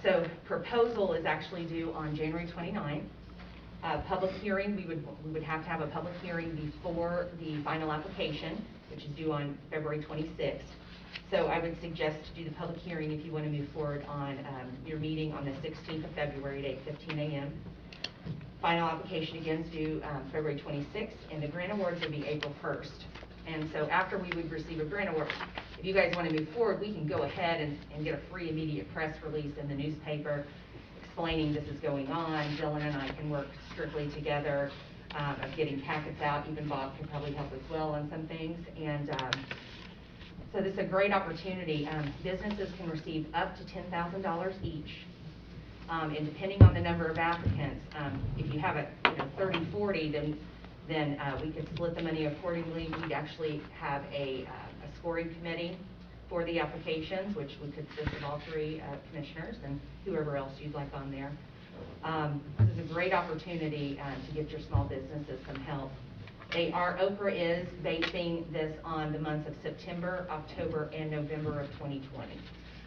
So proposal is actually due on January 29th. Public hearing, we would have to have a public hearing before the final application, which is due on February 26th. So I would suggest to do the public hearing if you want to move forward on your meeting on the 16th of February at 8:15 a.m. Final application again is due February 26th, and the grant awards would be April 1st. And so after we would receive a grant award, if you guys want to move forward, we can go ahead and get a free immediate press release in the newspaper explaining this is going on. Dylan and I can work strictly together of getting packets out. Even Bob can probably help as well on some things. And so this is a great opportunity. Businesses can receive up to $10,000 each. And depending on the number of applicants, if you have a 30-40, then we could split the money accordingly. We'd actually have a scoring committee for the applications, which would consist of all 3 commissioners and whoever else you'd like on there. This is a great opportunity to get your small businesses some help. Okra is basing this on the months of September, October, and November of 2020.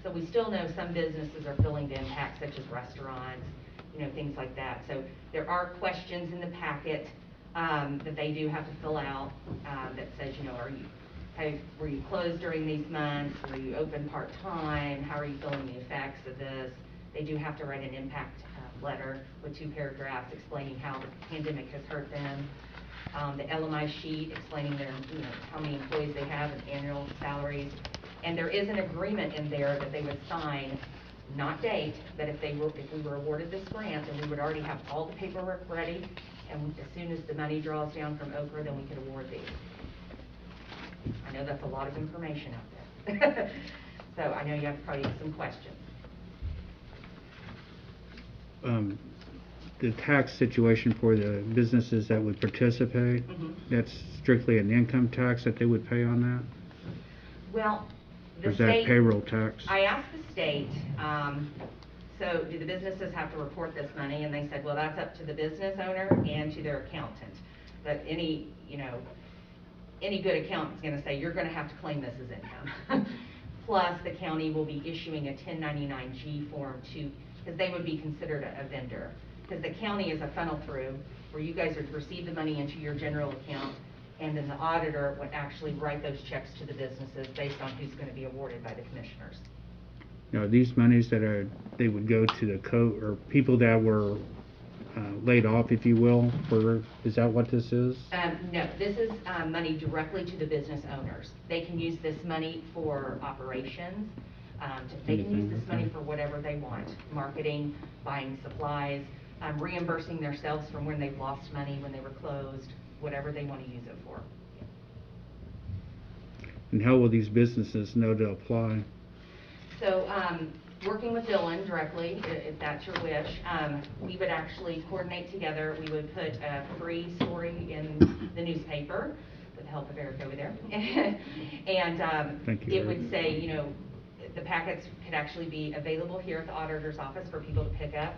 So we still know some businesses are feeling the impact, such as restaurants, things like that. So there are questions in the packet that they do have to fill out, that says, you know, were you closed during these months? Were you open part-time? How are you feeling the effects of this? They do have to write an impact letter with 2 paragraphs explaining how the pandemic has hurt them. The LMI sheet explaining their, you know, how many employees they have and annual salaries. And there is an agreement in there that they would sign, not date, that if we were awarded this grant, then we would already have all the paperwork ready, and as soon as the money draws down from Okra, then we could award these. I know that's a lot of information out there. So I know you have probably some questions. The tax situation for the businesses that would participate, that's strictly an income tax that they would pay on that? Well, Or the is that state. payroll tax? I asked the state, so do the businesses have to report this money? And they said, well, that's up to the business owner and to their accountant. But any good accountant's gonna say, you're gonna have to claim this as income. Plus, the county will be issuing a 1099-G form because they would be considered a vendor. Because the county is a funnel through where you guys would receive the money into your general account, and then the auditor would actually write those checks to the businesses based on who's going to be awarded by the commissioners. Now, these monies that they would go to the or people that were laid off, if you will, is that what this is? No, this is money directly to the business owners. They can use this money for operations. They can use this money for whatever they want, marketing, buying supplies, reimbursing themselves from when they've lost money, when they were closed, whatever they want to use it for. And how will these businesses know to apply? So, working with Dylan directly, if that's your wish, we would actually coordinate together. We would put a free story in the newspaper with the help of Eric over there. And Thank you, it would Eric. say, you know, the packets could actually be available here at the auditor's office for people to pick up.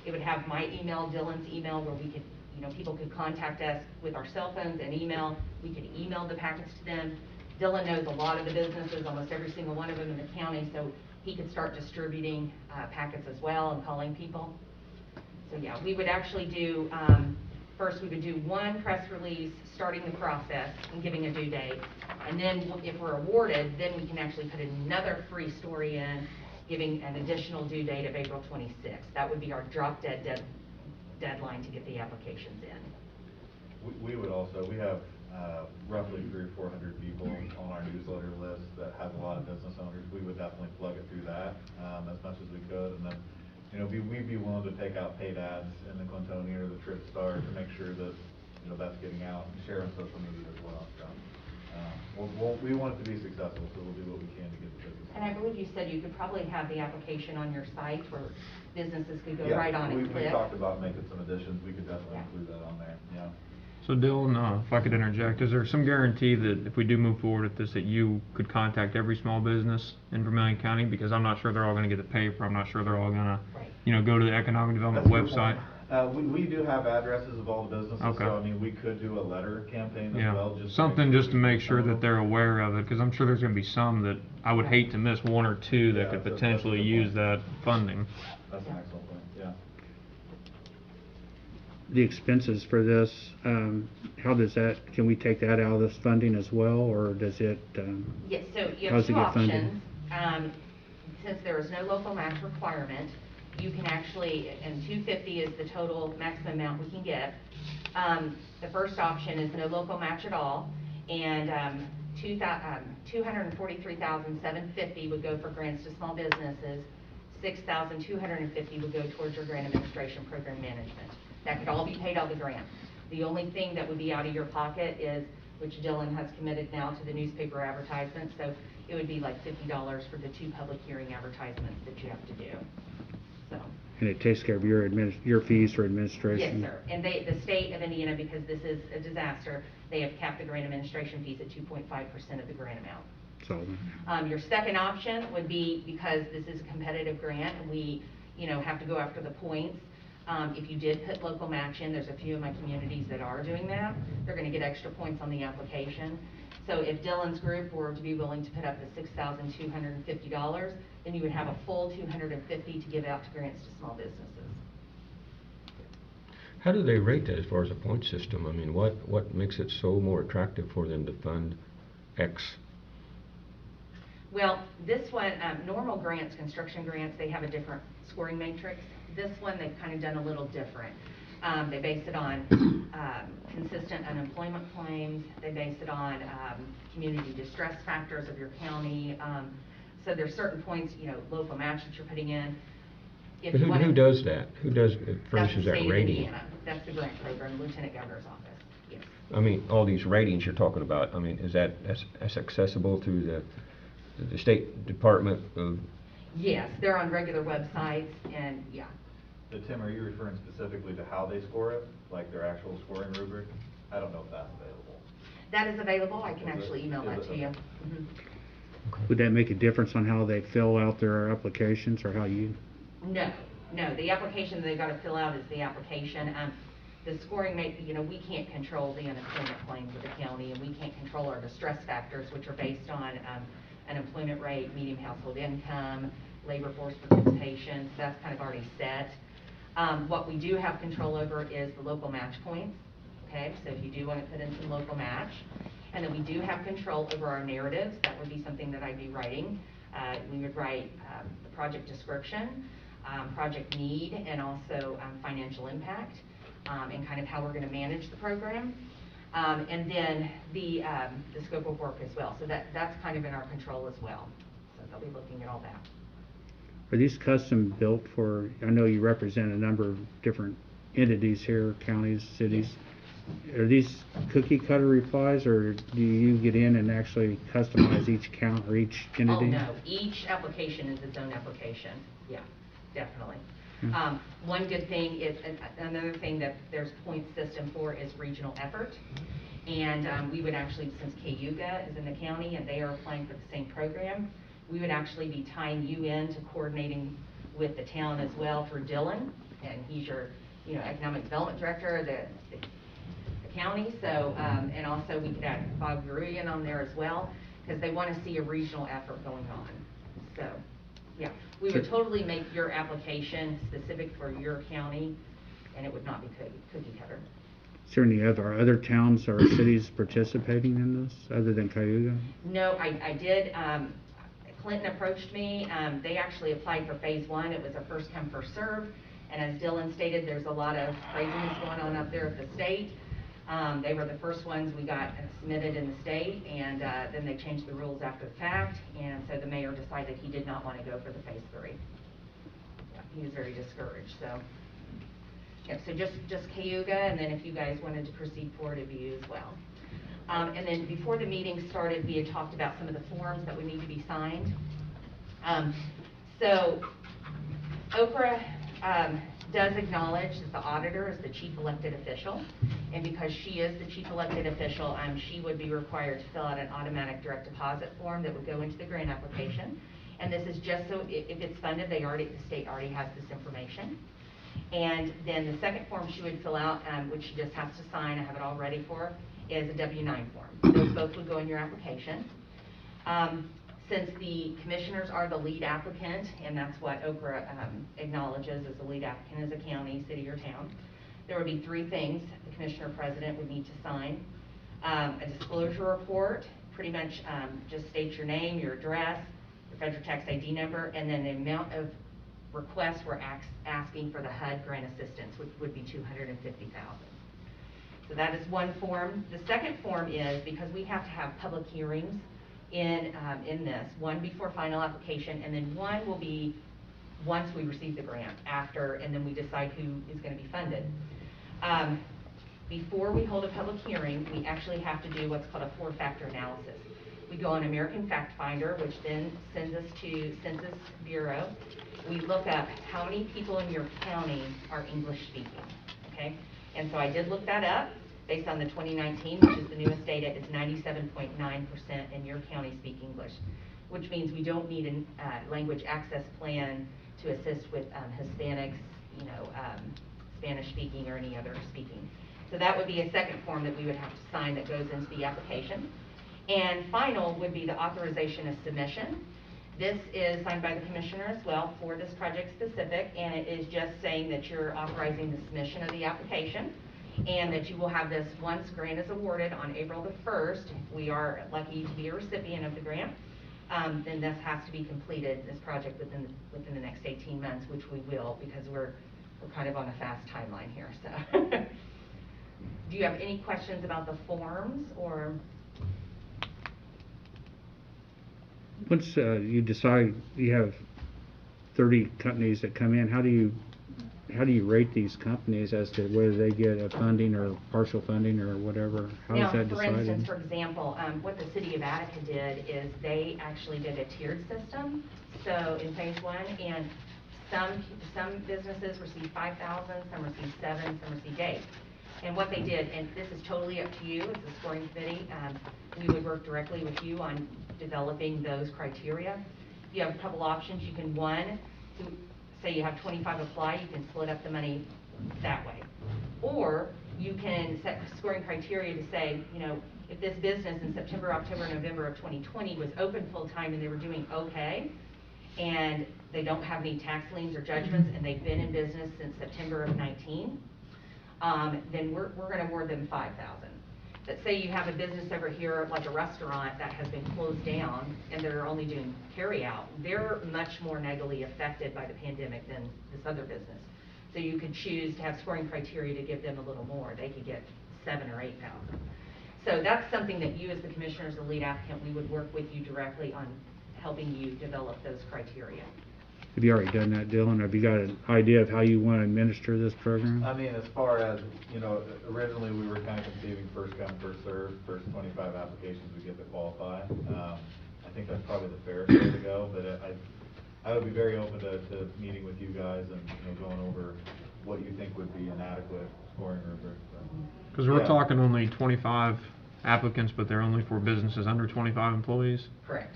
It would have my email, Dylan's email, where we could, you know, people could contact us with our cell phones and email. We could email the packets to them. Dylan knows a lot of the businesses, almost every single one of them in the county, so he could start distributing packets as well and calling people. So yeah, we would actually do, first we would do one press release starting the process and giving a due date. And then if we're awarded, then we can actually put another free story in, giving an additional due date of April 26th. That would be our drop dead deadline to get the applications in. We would also, we have roughly 300 or 400 people on our newsletter list that has a lot of business owners. We would definitely plug it through that as much as we could. And then, you know, we'd be willing to take out paid ads in the Clintonia or the Trip Star to make sure that, you know, that's getting out and share on social media as well. So, we want it to be successful, so we'll do what we can to get the business. And I believe you said you could probably have the application on your site where businesses could go Yeah, right on and click. we talked about making some additions. We could definitely include that on there, yeah. So Dylan, if I could interject, is there some guarantee that if we do move forward with this, that you could contact every small business in Vermilion County? Because I'm not sure they're all going to get the paper. I'm not sure they're all going to, you know, go to the economic development That's a good website. point. We do have addresses of all the businesses, Okay. so I mean, we could do a letter campaign as Yeah, well. Just something just to make sure some of that they're aware of it, because I'm sure there's going to be some that I would hate to miss, one or two that Yeah, could that's a potentially good use point. that funding. That's an excellent point, yeah. The expenses for this, how does that, can we take that out of this funding as well, or does it? Yes, so you how have does it two get funded? options. Since there is no local match requirement, you can actually, and $250 is the total maximum amount we can get. The first option is no local match at all, and $243,750 would go for grants to small businesses. $6,250 would go towards your grant administration program management. That could all be paid out of the grant. The only thing that would be out of your pocket is, which Dylan has committed now to the newspaper advertisements, so it would be like $50 for the 2 public hearing advertisements that you have to do. So. And it takes care of your fees for administration? Yes, sir. And the state of Indiana, because this is a disaster, they have capped the grant administration fees at 2.5% of the grant amount. So, Your second option would be, because this is a competitive grant and we, you know, have to go after the points. If you did put local match in, there's a few of my communities that are doing that. They're going to get extra points on the application. So if Dylan's group were to be willing to put up the $6,250, then you would have a full $250 to give out to grants to small businesses. How do they rate that as far as a point system? I mean, what makes it so more attractive for them to fund X? Well, this one, normal grants, construction grants, they have a different scoring matrix. This one, they've kind of done a little different. They base it on consistent unemployment claims. They base it on community distress factors of your county. So there's certain points, local match that you're putting in. If you wanna- Who does that? Who furnishes That's the that state of rating? Indiana. That's the grant program, Lieutenant Governor's office, yes. I mean, all these ratings you're talking about, I mean, is that as accessible through the State Department of? Yes, they're on regular websites, and yeah. But Tim, are you referring specifically to how they score it, like their actual scoring rubric? I don't know if that's available. That is available. I can actually email that to you. Okay. Mhm. Would that make a difference on how they fill out their applications or how you? No, the application they've got to fill out is the application. The scoring we can't control the unemployment claims of the county, and we can't control our distress factors, which are based on unemployment rate, median household income, labor force participation, so that's kind of already set. What we do have control over is the local match points, okay? So if you do want to put in some local match, and then we do have control over our narratives. That would be something that I'd be writing. We would write the project description, project need, and also financial impact, and kind of how we're going to manage the program. And then the scope of work as well. So that's kind of in our control as well. So they'll be looking at all that. Are these custom built for, I know you represent a number of different entities here, counties, cities. Are these cookie cutter replies, or do you get in and actually customize each count or each entity? Oh, no. Each application is its own application. Yeah, definitely. One good thing is, another thing that there's point system for is regional effort. And we would actually, since Cayuga is in the county and they are applying for the same program, we would actually be tying you in to coordinating with the town as well through Dylan. And he's your, economic development director of the county. So, and also we could add Bob Guruyan on there as well, because they want to see a regional effort going on. So, yeah, we would totally make your application specific for your county, and it would not be cookie cutter. Is there any other towns or cities participating in this other than Cayuga? No, I did. Clinton approached me. They actually applied for phase 1. It was a first come, first serve. And as Dylan stated, there's a lot of craziness going on up there at the state. They were the first ones we got submitted in the state, and then they changed the rules after the fact, and so the mayor decided he did not want to go for the phase 3. Yeah, he was very discouraged, so. Yep, so just Cayuga, and then if you guys wanted to proceed forward, it'd be you as well. And then before the meeting started, we had talked about some of the forms that would need to be signed. So Oprah does acknowledge that the auditor is the chief elected official, and because she is the chief elected official, she would be required to fill out an automatic direct deposit form that would go into the grant application. And this is just so if it's funded, the state already has this information. And then the second form she would fill out, which she just has to sign, I have it all ready for her, is a W-9 form. Those both would go in your application. Since the commissioners are the lead applicant, and that's what Oprah acknowledges as the lead applicant as a county, city, or town, there would be 3 things the commissioner president would need to sign. A disclosure report, pretty much just states your name, your address, your federal tax ID number, and then the amount of requests we're asking for the HUD grant assistance, which would be $250,000. So that is one form. The second form is, because we have to have public hearings in this, one before final application, and then one will be once we receive the grant after, and then we decide who is going to be funded. Before we hold a public hearing, we actually have to do what's called a 4-factor analysis. We go on American Fact Finder, which then sends us to Census Bureau. We look up how many people in your county are English speaking, okay? And so I did look that up. Based on the 2019, which is the newest data, it's 97.9% in your county speak English, which means we don't need a language access plan to assist with Hispanics, Spanish speaking or any other speaking. So that would be a second form that we would have to sign that goes into the application. And final would be the authorization of submission. This is signed by the commissioner as well for this project specific, and it is just saying that you're authorizing the submission of the application, and that you will have this once grant is awarded on April the 1st. If we are lucky to be a recipient of the grant, then this has to be completed, this project within the next 18 months, which we will, because we're kind of on a fast timeline here. So, do you have any questions about the forms or? Once you decide you have 30 companies that come in, how do you rate these companies as to whether they get a funding or partial funding or whatever? How is that decided? For instance, for example, what the city of Attica did is they actually did a tiered system. So in phase 1, and some businesses receive 5,000, some receive 7, some receive 8. And what they did, and this is totally up to you as the scoring committee, we would work directly with you on developing those criteria. You have a couple options. You can, say you have 25 apply, you can split up the money that way. Or you can set scoring criteria to say, you know, if this business in September, October, November of 2020 was open full-time and they were doing okay, and they don't have any tax liens or judgments, and they've been in business since September of 19, then we're going to award them $5,000. But say you have a business over here, like a restaurant that has been closed down and they're only doing carry out, they're much more negatively affected by the pandemic than this other business. So you could choose to have scoring criteria to give them a little more. They could get 7,000 or 8,000. So that's something that you as the commissioner, as the lead applicant, we would work with you directly on helping you develop those criteria. Have you already done that, Dylan? Have you got an idea of how you want to administer this program? I mean, as far as, you know, originally we were kind of conceiving first come, first served, first 25 applications we get to qualify. I think that's probably the fairest way to go, but I would be very open to meeting with you guys and, you know, going over what you think would be an adequate scoring rubric. Because we're talking only 25 applicants, but they're only for businesses under 25 employees? Correct.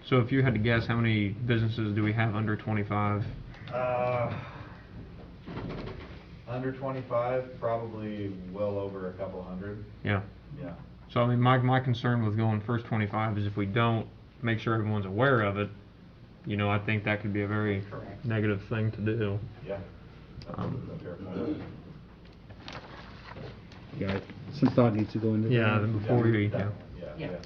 So if you had to guess, how many businesses do we have under 25? Under 25, probably well over a couple hundred. Yeah. Yeah. So I mean, my concern with going first 25 is if we don't make sure everyone's aware of it, you know, I think that could be a very negative thing to do. Yeah. That's a fair point. Yeah, some thought needs to go into that. Yeah, before we, Yeah.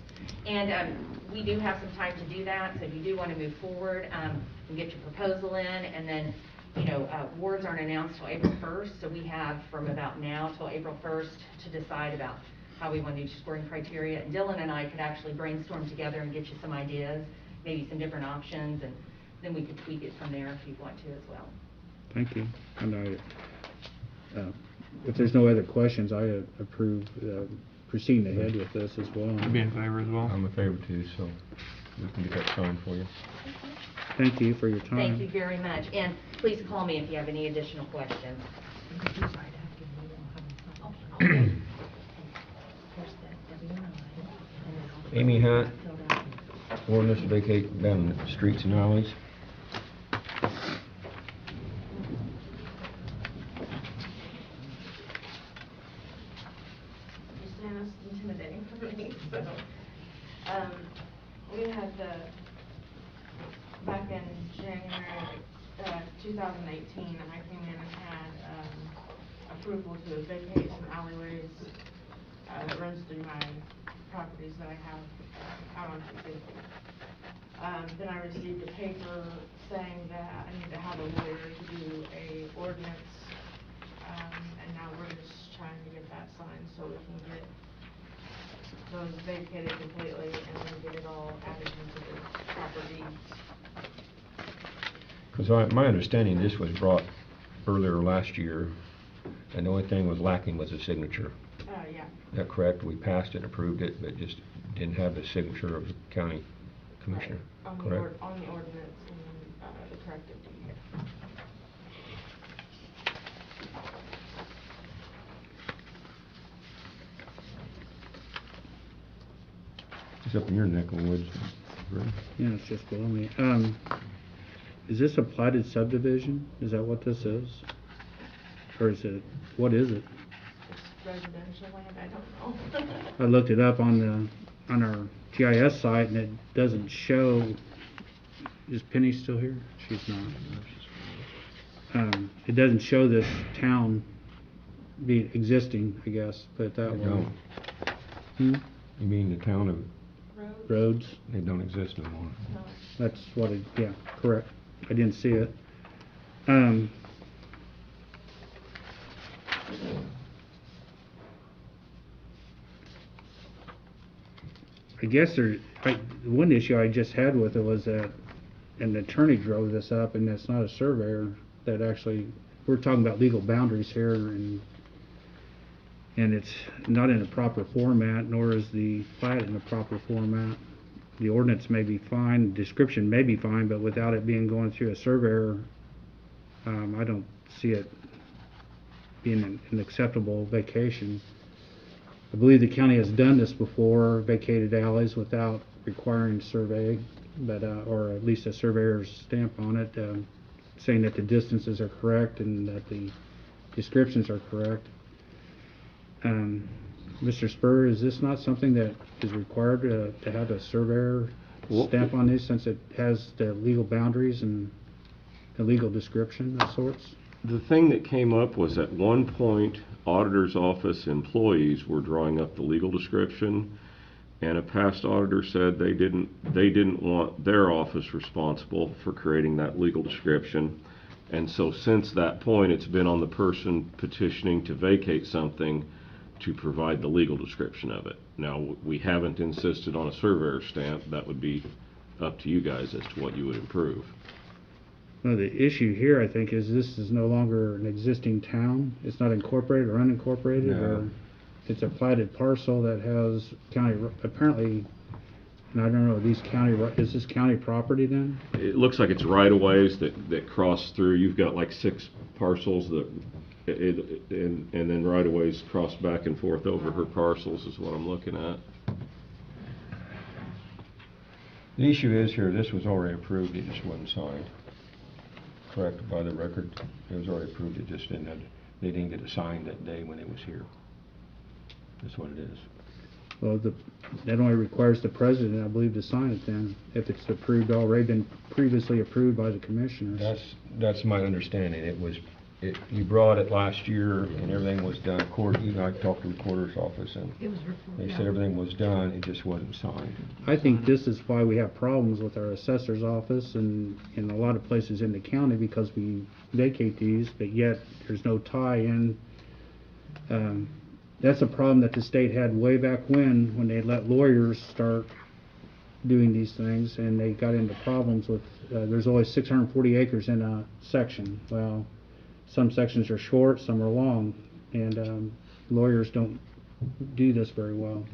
And we do have some time to do that, so if you do want to move forward, and get your proposal in, and then, you know, awards aren't announced till April 1st, so we have from about now till April 1st to decide about how we want to do scoring criteria. And Dylan and I could actually brainstorm together and get you some ideas, maybe some different options, and then we could tweak it from there if you want to as well. Thank you. And if there's no other questions, I approve proceeding ahead with this as well. I'd be in favor as well. I'm in favor too, so we can get that signed for you. Thank you for your time. Thank you very much, and please call me if you have any additional questions. Amy Hunt, ordinance to vacate down the streets and alleys. Intimidating for me, so, we had back in January, 2018, I came in and had, approval to vacate some alleyways, that runs through my properties that I have, out on City. Then I received a paper saying that I need to have a lawyer to do a ordinance, and now we're just trying to get that signed so we can get those vacated completely and then get it all added into the proper deeds. Because my understanding, this was brought earlier last year, and the only thing was lacking was a signature. Yeah. Is that correct? We passed it, approved it, but just didn't have the signature of the county commissioner, Right. correct? On the ordinance and the corrective deed. It's up in your neck of the woods. Right? Yeah, it's just below me. Is this a platted subdivision? Is that what this is? Or is it, what is it? It's residential land, I don't know. I looked it up on our GIS site and it doesn't show is Penny still here? She's not. It doesn't show this town being existing, I guess, put it that They way. don't. Hmm? You mean the town of, Roads? they don't exist no more? That's what it, yeah, correct. I didn't see it. I guess one issue I just had with it was that an attorney drove this up, and it's not a surveyor that actually, we're talking about legal boundaries here, and it's not in a proper format, nor is the plat in a proper format. The ordinance may be fine, description may be fine, but without it being going through a surveyor, I don't see it being an acceptable vacation. I believe the county has done this before, vacated alleys without requiring survey, but, or at least a surveyor's stamp on it, saying that the distances are correct and that the descriptions are correct. Mr. Spur, is this not something that is required to have a surveyor stamp on this, since it has the legal boundaries and a legal description of sorts? The thing that came up was at one point, auditor's office employees were drawing up the legal description, and a past auditor said they didn't want their office responsible for creating that legal description. And so since that point, it's been on the person petitioning to vacate something to provide the legal description of it. Now, we haven't insisted on a surveyor stamp. That would be up to you guys as to what you would approve. Well, the issue here, I think, is this is no longer an existing town. It's not incorporated or unincorporated, No. or it's a platted parcel that has county, apparently, and I don't know, is this county property then? It looks like it's right-of-ways that cross through. You've got like 6 parcels that, and then right-of-ways cross back and forth over her parcels is what I'm looking at. The issue is here, this was already approved, it just wasn't signed. Correct, by the record, it was already approved, it just didn't have, they didn't get it signed that day when it was here. That's what it is. Well, that only requires the president, I believe, to sign it then, if it's approved, already been previously approved by the commissioners. That's my understanding, you brought it last year and everything was done, I talked to the recorder's office and It was they said everything was done, it just wasn't signed. I think this is why we have problems with our assessor's office and in a lot of places in the county, because we vacate these, but yet there's no tie-in. That's a problem that the state had way back when they let lawyers start doing these things, and they got into problems with, there's always 640 acres in a section. Well, some sections are short, some are long, and lawyers don't do this very well.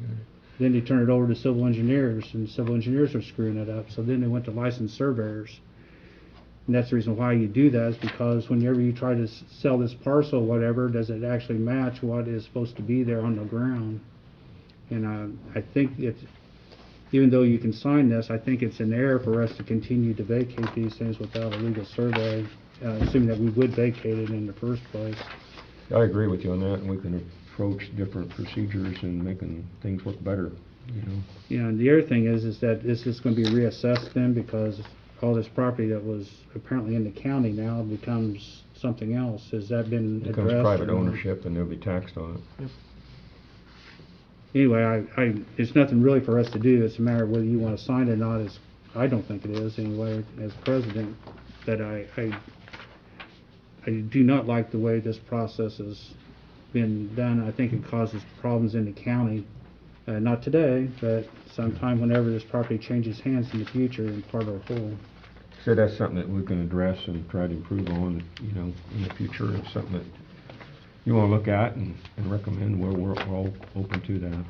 Then they turn it over to civil engineers, and civil engineers are screwing it up, so then they went to licensed surveyors. And that's the reason why you do that, is because whenever you try to sell this parcel, whatever, does it actually match what is supposed to be there on the ground? And I think even though you can sign this, I think it's an error for us to continue to vacate these things without a legal survey, assuming that we would vacate it in the first place. I agree with you on that, and we can approach different procedures and making things work better, you know. Yeah, and the other thing is that this is going to be reassessed then, because all this property that was apparently in the county now becomes something else. Has that been It addressed? becomes private or- ownership and they'll be taxed on it. Anyway, there's nothing really for us to do. It's a matter of whether you want to sign it or not. I don't think it is anyway, as president. But I do not like the way this process has been done. I think it causes problems in the county. Not today, but sometime whenever this property changes hands in the future and part of the whole. So that's something that we can address and try to improve on, you know, in the future. It's something that you want to look at and recommend, where we're all open to that.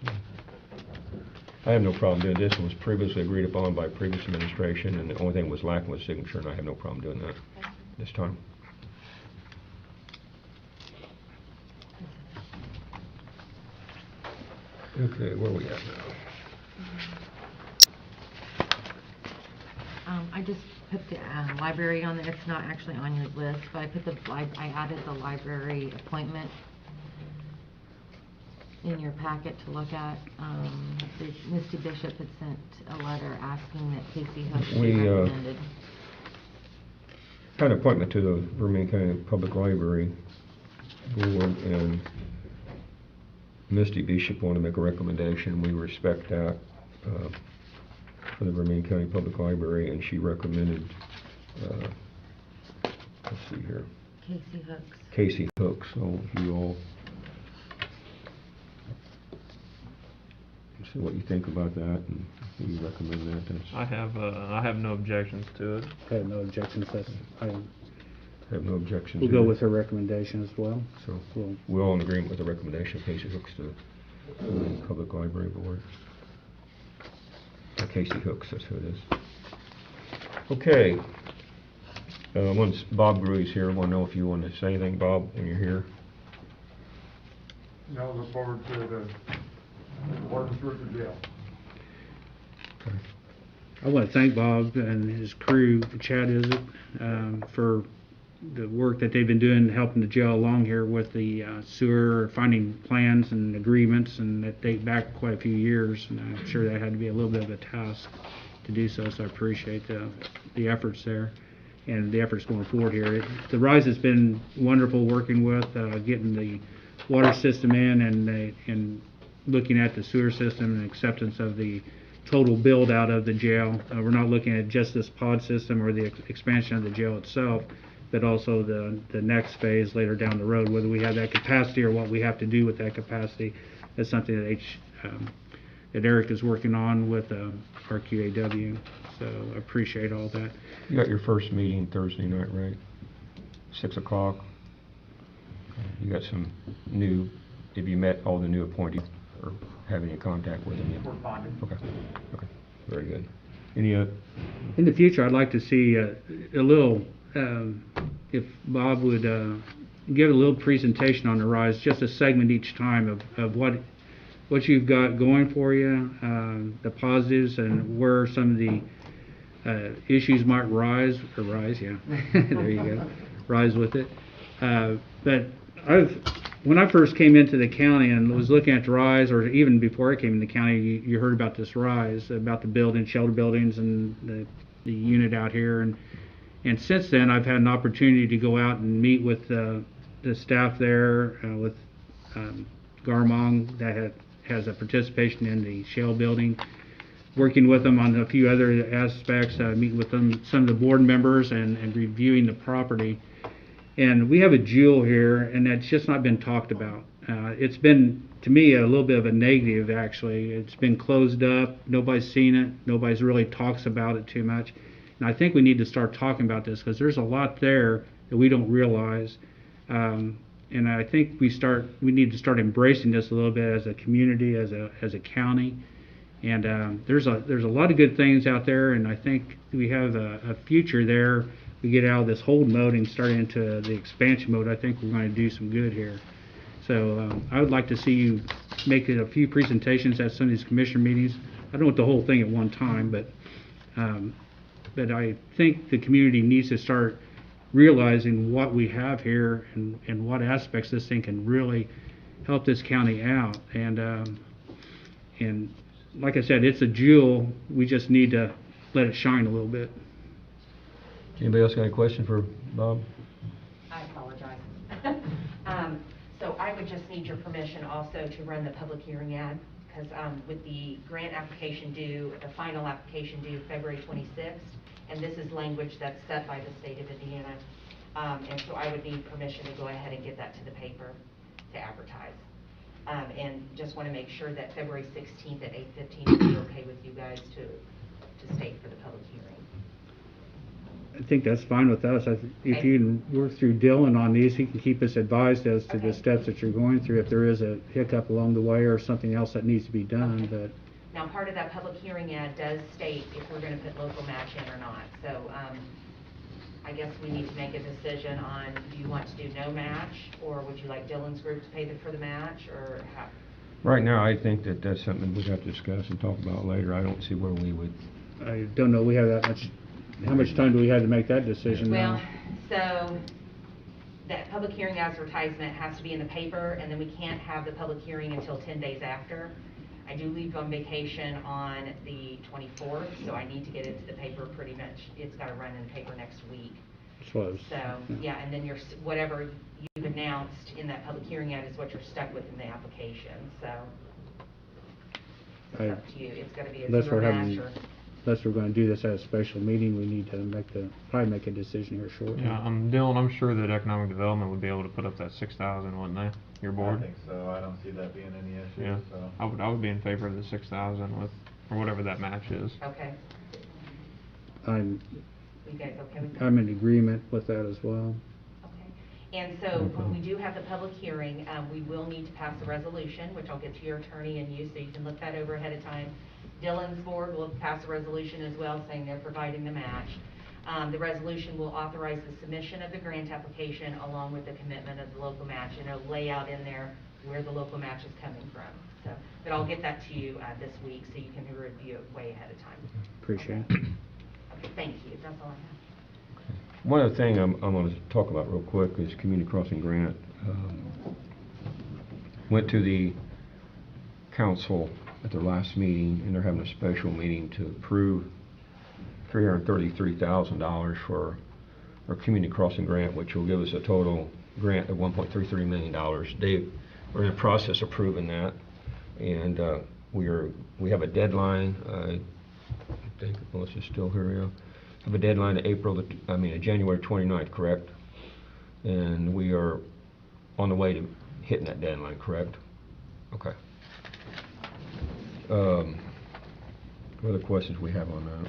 So, I have no problem doing this. It was previously agreed upon by previous administration, and the only thing was lacking was signature, and I have no problem doing that this time. Okay, where are we at now? I just put the library on there. It's not actually on your list, but I put I added the library appointment. in your packet to look at. Misty Bishop had sent a letter asking that Casey Hooks be We, recommended. had an appointment to the Vermillion County Public Library Board, and Misty Bishop wanted to make a recommendation. We respect that for the Vermillion County Public Library, and she recommended, let's see here, Casey Hooks. Casey Hooks. So if you all see what you think about that, and if you recommend that, that's... I have no objections to it. I have no objections. I have no objections. We'll go either. with her recommendation as well. So We'll- we're all in agreement with the recommendation of Casey Hooks to the Public Library Board. Casey Hooks, that's who it is. Okay. Once Bob Gruey's here, I want to know if you want to say anything, Bob, when you're here. Now look forward to the working through the jail. I want to thank Bob and his crew, Chad is it, for the work that they've been doing, helping the jail along here with the sewer, finding plans and agreements, and that date back quite a few years. And I'm sure that had to be a little bit of a task to do so, so I appreciate the efforts there and the efforts going forward here. The RISE has been wonderful working with, getting the water system in and looking at the sewer system and acceptance of the total build out of the jail. We're not looking at just this pod system or the expansion of the jail itself, but also the next phase later down the road, whether we have that capacity or what we have to do with that capacity. That's something that Eric is working on with RQAW. So I appreciate all that. You got your first meeting Thursday night, right? 6 o'clock. You got some new, have you met all the new appointees or have any contact with them yet? We're bonding. Okay, okay, very good. Any In the future, I'd like to see a little, if Bob would give a little presentation on the RISE, just a segment each time of what you've got going for you, the positives, and where some of the issues might rise, yeah, there you go, rise with it. But when I first came into the county and was looking at the RISE, or even before I came into the county, you heard about this RISE, about the building, shelter buildings, and the unit out here. And since then, I've had an opportunity to go out and meet with the staff there, with Garmong, that has a participation in the shell building, working with them on a few other aspects, meeting with them, some of the board members, and reviewing the property. And we have a jewel here, and that's just not been talked about. It's been, to me, a little bit of a negative, actually. It's been closed up. Nobody's seen it. Nobody's really talks about it too much. And I think we need to start talking about this, because there's a lot there that we don't realize. And I think we need to start embracing this a little bit as a community, as a county. And there's a lot of good things out there, and I think we have a future there. We get out of this hold mode and start into the expansion mode. I think we're going to do some good here. So I would like to see you make a few presentations at some of these commission meetings. I don't want the whole thing at one time, but I think the community needs to start realizing what we have here and what aspects this thing can really help this county out. And like I said, it's a jewel. We just need to let it shine a little bit. Anybody else got a question for Bob? I apologize. So I would just need your permission also to run the public hearing ad, because with the grant application due, the final application due February 26th, and this is language that's set by the state of Indiana, and so I would need permission to go ahead and get that to the paper to advertise. And just want to make sure that February 16th at 8:15 would be okay with you guys to state for the public hearing. I think that's fine with us. If you can work through Dylan on these, he can keep us advised as to the steps that you're going through, if there is a hiccup along the way or something else that needs to be done. But now, part of that public hearing ad does state if we're going to put local match in or not. So I guess we need to make a decision on, do you want to do no match, or would you like Dylan's group to pay for the match, or how? Right now, I think that that's something we'd have to discuss and talk about later. I don't see where we would. I don't know, we have that much. How much time do we have to make that decision Well, now? so that public hearing advertisement has to be in the paper, and then we can't have the public hearing until 10 days after. I do leave on vacation on the 24th, so I need to get it to the paper pretty much. It's got to run in the paper next week. Close. So, yeah, and then whatever you've announced in that public hearing ad is what you're stuck with in the application, so it's up to you. It's got to be a Unless zero we're match having, or... unless we're going to do this at a special meeting, we need to probably make a decision here shortly. Yeah, Dylan, I'm sure that economic development would be able to put up that 6,000, wouldn't they? Your board? I think so. I don't see that being any issue, Yeah, so. I would be in favor of the 6,000 with, or whatever that match is. Okay. I'm You guys okay with that? I'm in agreement with that as well. Okay. And so when we do have the public hearing, we will need to pass a resolution, which I'll get to your attorney and you, so you can look that over ahead of time. Dylan's board will pass a resolution as well, saying they're providing the match. The resolution will authorize the submission of the grant application along with the commitment of the local match, and it'll lay out in there where the local match is coming from. So, but I'll get that to you this week so you can review it way ahead of time. Appreciate it. Okay, thank you. That's all I have. One other thing I'm going to talk about real quick is community crossing grant. Went to the council at their last meeting, and they're having a special meeting to approve $333,000 for our community crossing grant, which will give us a total grant of $1.33 million. We're in the process of approving that, and we have a deadline. I think Melissa's still here. Yeah. Have a deadline of January 29th, correct? And we are on the way to hitting that deadline, correct? Okay. What other questions we have on that?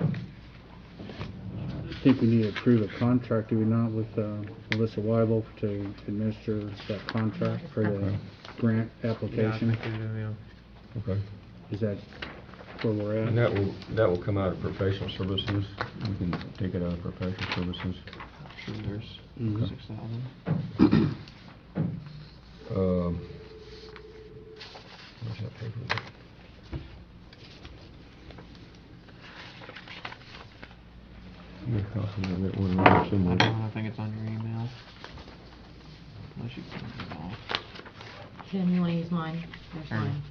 I think we need to approve a contract, do we not, with Melissa Weibel to administer that contract for the grant application? Yeah, I think we do, yeah. Okay. Is that where we're at? And that will come out of professional services. We can take it out of professional services. Sure, there's Mhm. 6,000. Where's that paper? Your copy of that one around somewhere. I think it's on your email. Unless you sent it off. Tim, you want to use mine? There's Sure. mine.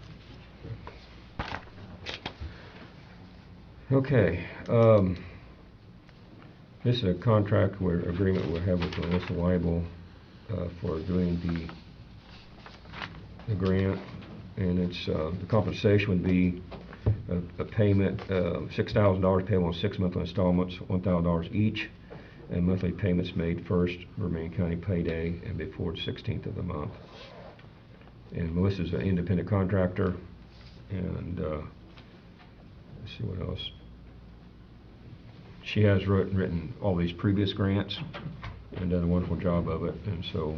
Okay, this is a contract agreement we have with Melissa Weibel for doing the grant, and it's the compensation would be a payment $6,000 payable in 6 monthly installments, $1,000 each, and monthly payments made first Vermilion County payday and before the 16th of the month. And Melissa's an independent contractor, and let's see what else. She has written all these previous grants and done a wonderful job of it, and so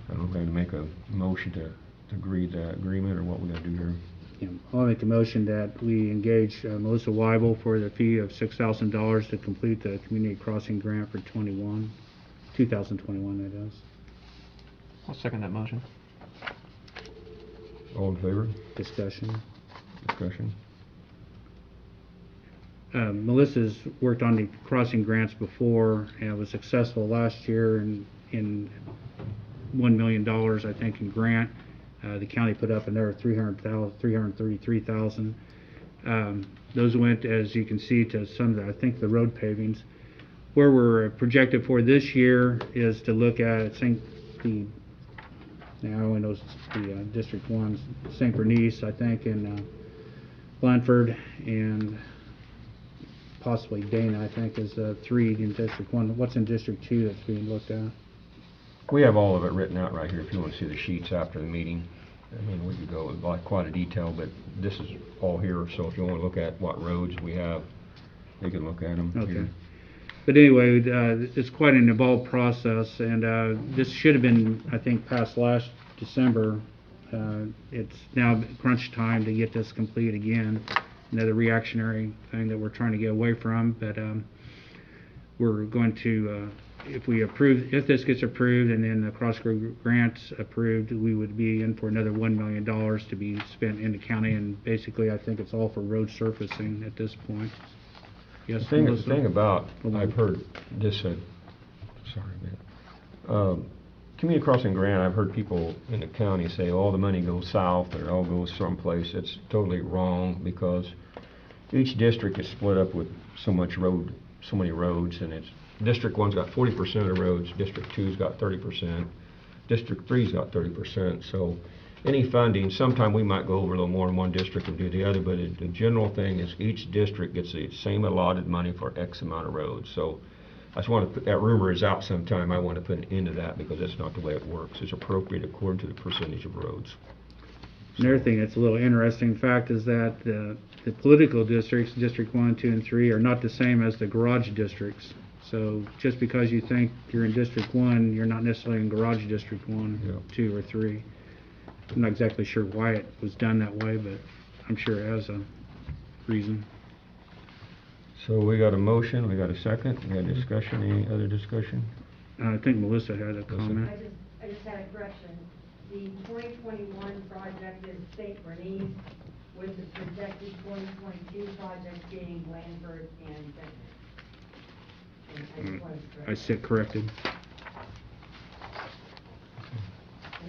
I don't know if I'm going to make a motion to agree to that agreement, or what we're going to do here. Yeah, I'll make a motion that we engage Melissa Weibel for the fee of $6,000 to complete the community crossing grant for 2021, that is. I'll second that motion. All in favor? Discussion. Discussion? Melissa's worked on the crossing grants before and was successful last year in $1 million, I think, in grant. The county put up another $333,000. Those went, as you can see, to some of the, I think, the road pavings. Where we're projected for this year is to look at, I think, now I only know the District 1, St. Bernice, I think, and Blanford, and possibly Dana, I think, is 3 in District 1. What's in District 2 that's being looked at? We have all of it written out right here if you want to see the sheets after the meeting. I mean, we could go into quite a detail, but this is all here, so if you want to look at what roads we have, you can look at them. Okay. Here. But anyway, it's quite an involved process, and this should have been, I think, passed last December. It's now crunch time to get this complete again. Another reactionary thing that we're trying to get away from, but we're going to, if this gets approved and then the cross grants approved, we would be in for another $1 million to be spent in the county, and basically I think it's all for road surfacing at this point. Yes, The Melissa? thing about, I've heard this said, sorry, man. Community crossing grant, I've heard people in the county say all the money goes south or it all goes someplace. It's totally wrong because each district is split up with so many roads, and it's District 1's got 40% of roads, District 2's got 30%, District 3's got 30%. So any funding, sometime we might go over a little more in one district and do the other, but the general thing is each district gets the same allotted money for X amount of roads. So I just want to put, that rumor is out sometime, I want to put an end to that because that's not the way it works. It's appropriate according to the percentage of roads. Another thing that's a little interesting fact is that the political districts, District 1, 2, and 3, are not the same as the garage districts. So just because you think you're in District 1, you're not necessarily in garage District 1, 2, or 3. I'm not exactly sure why it was done that way, but I'm sure it has a reason. So we got a motion, we got a second, we got discussion, any other discussion? I think Melissa had a comment. I just had a correction. The 2021 project is St. Bernice, with the projected 2022 project being Blandford and Benton. And I just wanted to correct I sit corrected.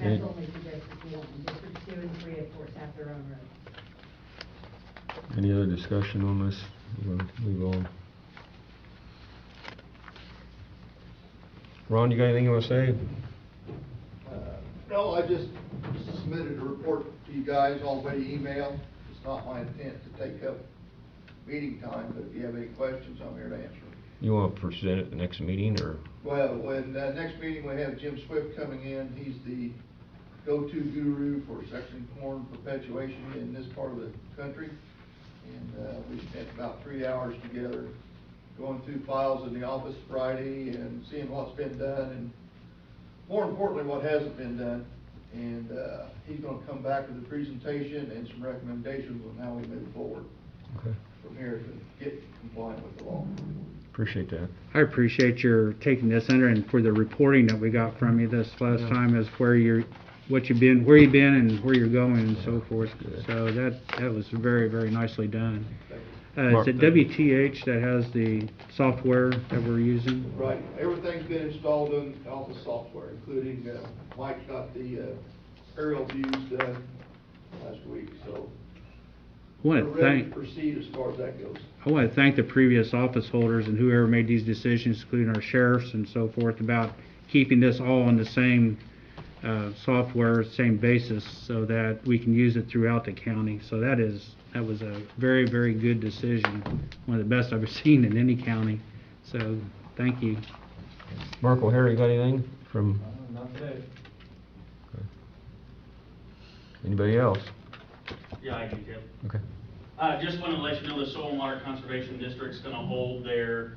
And that's only for District 1. District 2 and 3, of course, have their own roads. Any other discussion on this? You want to move on? Ron, you got anything you want to say? No, I just submitted a report to you guys all by email. It's not my intent to take up meeting time, but if you have any questions, I'm here to answer them. You want to present at the next meeting, or? Well, when next meeting we have Jim Swift coming in, he's the go-to guru for section corn perpetuation in this part of the country. And we spent about 3 hours together going through files in the office Friday and seeing what's been done and more importantly what hasn't been done. And he's going to come back with a presentation and some recommendations on how we move forward from here to get compliant with the law. Appreciate that. I appreciate your taking this under and for the reporting that we got from you this last time as where you've been and where you're going and so forth. So that was very, very nicely done. Is it WTH that has the software that we're using? Right. Everything's been installed on Alpha software, including Mike got the aerial views done last week. So we're ready to proceed as far as that goes. I want to thank the previous office holders and whoever made these decisions, including our sheriffs and so forth, about keeping this all on the same software, same basis, so that we can use it throughout the county. So that was a very, very good decision, one of the best I've ever seen in any county. So thank you. Mark O'Hara, you got anything from? Not today. Anybody else? Yeah, I do, Tim. Okay. Just want to let you know the Soil and Water Conservation District's going to hold their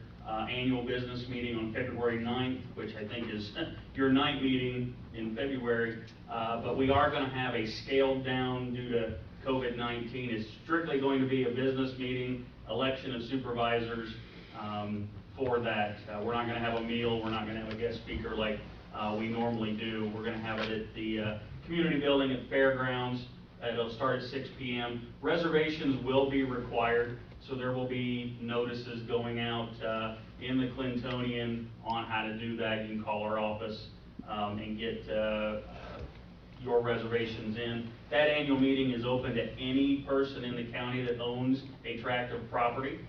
annual business meeting on February 9th, which I think is your night meeting in February. But we are going to have a scaled down due to COVID-19. It's strictly going to be a business meeting, election of supervisors for that. We're not going to have a meal. We're not going to have a guest speaker like we normally do. We're going to have it at the community building at Fairgrounds. It'll start at 6 p.m. Reservations will be required, so there will be notices going out in the Clintonian on how to do that. You can call our office and get your reservations in. That annual meeting is open to any person in the county that owns a tract of property.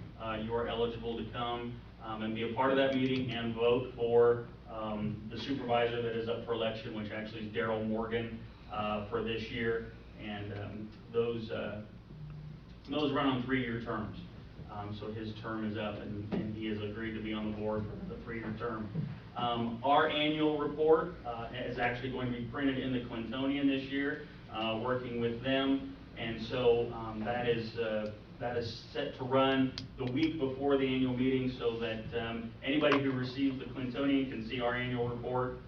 You are eligible to come and be a part of that meeting and vote for the supervisor that is up for election, which actually is Daryl Morgan for this year. And those run on 3-year terms. So his term is up, and he has agreed to be on the board for the 3-year term. Our annual report is actually going to be printed in the Clintonian this year, working with them. And so that is set to run the week before the annual meeting, so that anybody who receives the Clintonian can see our annual report.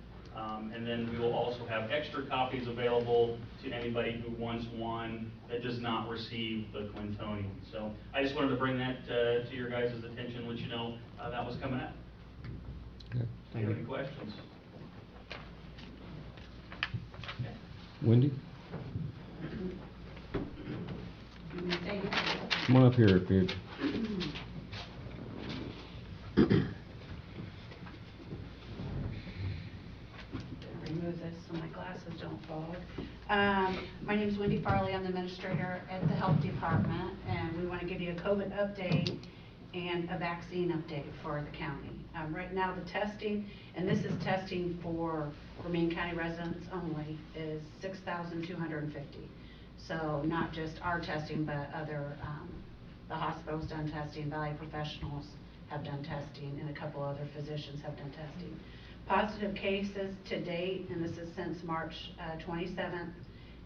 And then we will also have extra copies available to anybody who wants one that does not receive the Clintonian. So I just wanted to bring that to your guys' attention, let you know that was coming up. Okay. Do you have any questions? Wendy? Come on up here if you... Fogg. My name's Wendy Farley. I'm the administrator at the Health Department, and we want to give you a COVID update and a vaccine update for the county. Right now, the testing, and this is testing for Maine County residents only, is 6,250. So not just our testing, but other, the hospital's done testing, Valley Professionals have done testing, and a couple other physicians have done testing. Positive cases to date, and this is since March 27th,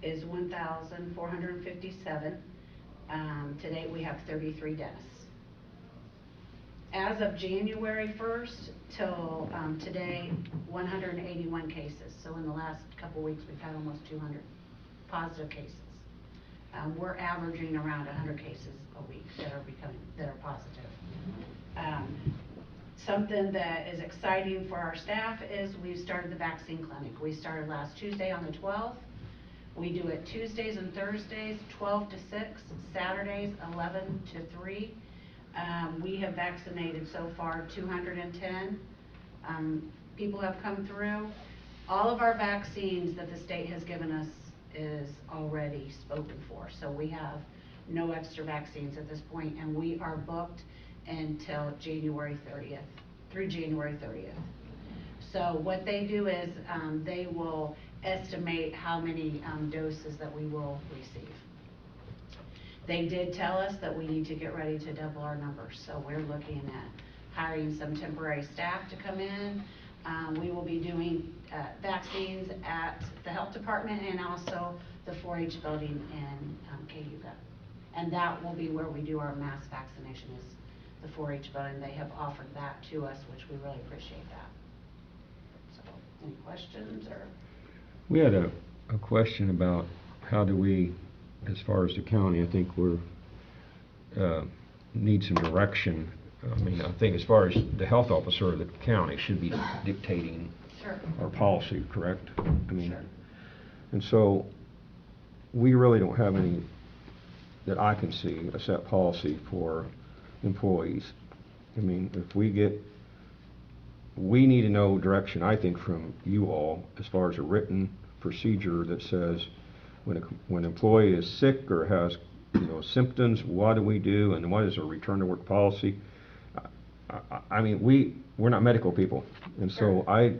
is 1,457. To date, we have 33 deaths. As of January 1st till today, 181 cases. So in the last couple weeks, we've had almost 200 positive cases. We're averaging around 100 cases a week that are positive. Something that is exciting for our staff is we've started the vaccine clinic. We started last Tuesday on the 12th. We do it Tuesdays and Thursdays, 12 to 6, Saturdays, 11 to 3. We have vaccinated so far 210. People have come through. All of our vaccines that the state has given us is already spoken for. So we have no extra vaccines at this point, and we are booked until January 30th, through January 30th. So what they do is they will estimate how many doses that we will receive. They did tell us that we need to get ready to double our numbers. So we're looking at hiring some temporary staff to come in. We will be doing vaccines at the health department and also the 4-H building in Cayuga. And that will be where we do our mass vaccination, is the 4-H building. They have offered that to us, which we really appreciate that. So, any questions or? We had a question about how do we, as far as the county, I think we're, need some direction. I mean, I think as far as the health officer of the county should be dictating our policy, correct? I mean, and so we really don't have any, that I can see, a set policy for employees. I mean, if we need to know direction, I think, from you all as far as a written procedure that says when an employee is sick or has, symptoms, what do we do, and what is our return to work policy? I mean, we're not medical people, and so I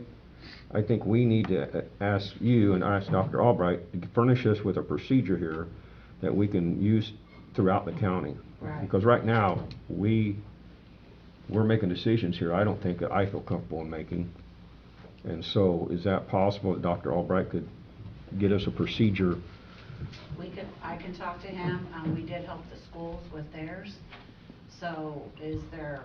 think we need to ask you and ask Dr. Albright to furnish us with a procedure here that we can use throughout the county. Right. Because right now, we're making decisions here I don't think that I feel comfortable in making. And so is that possible that Dr. Albright could get us a procedure? I can talk to him. We did help the schools with theirs. So is there,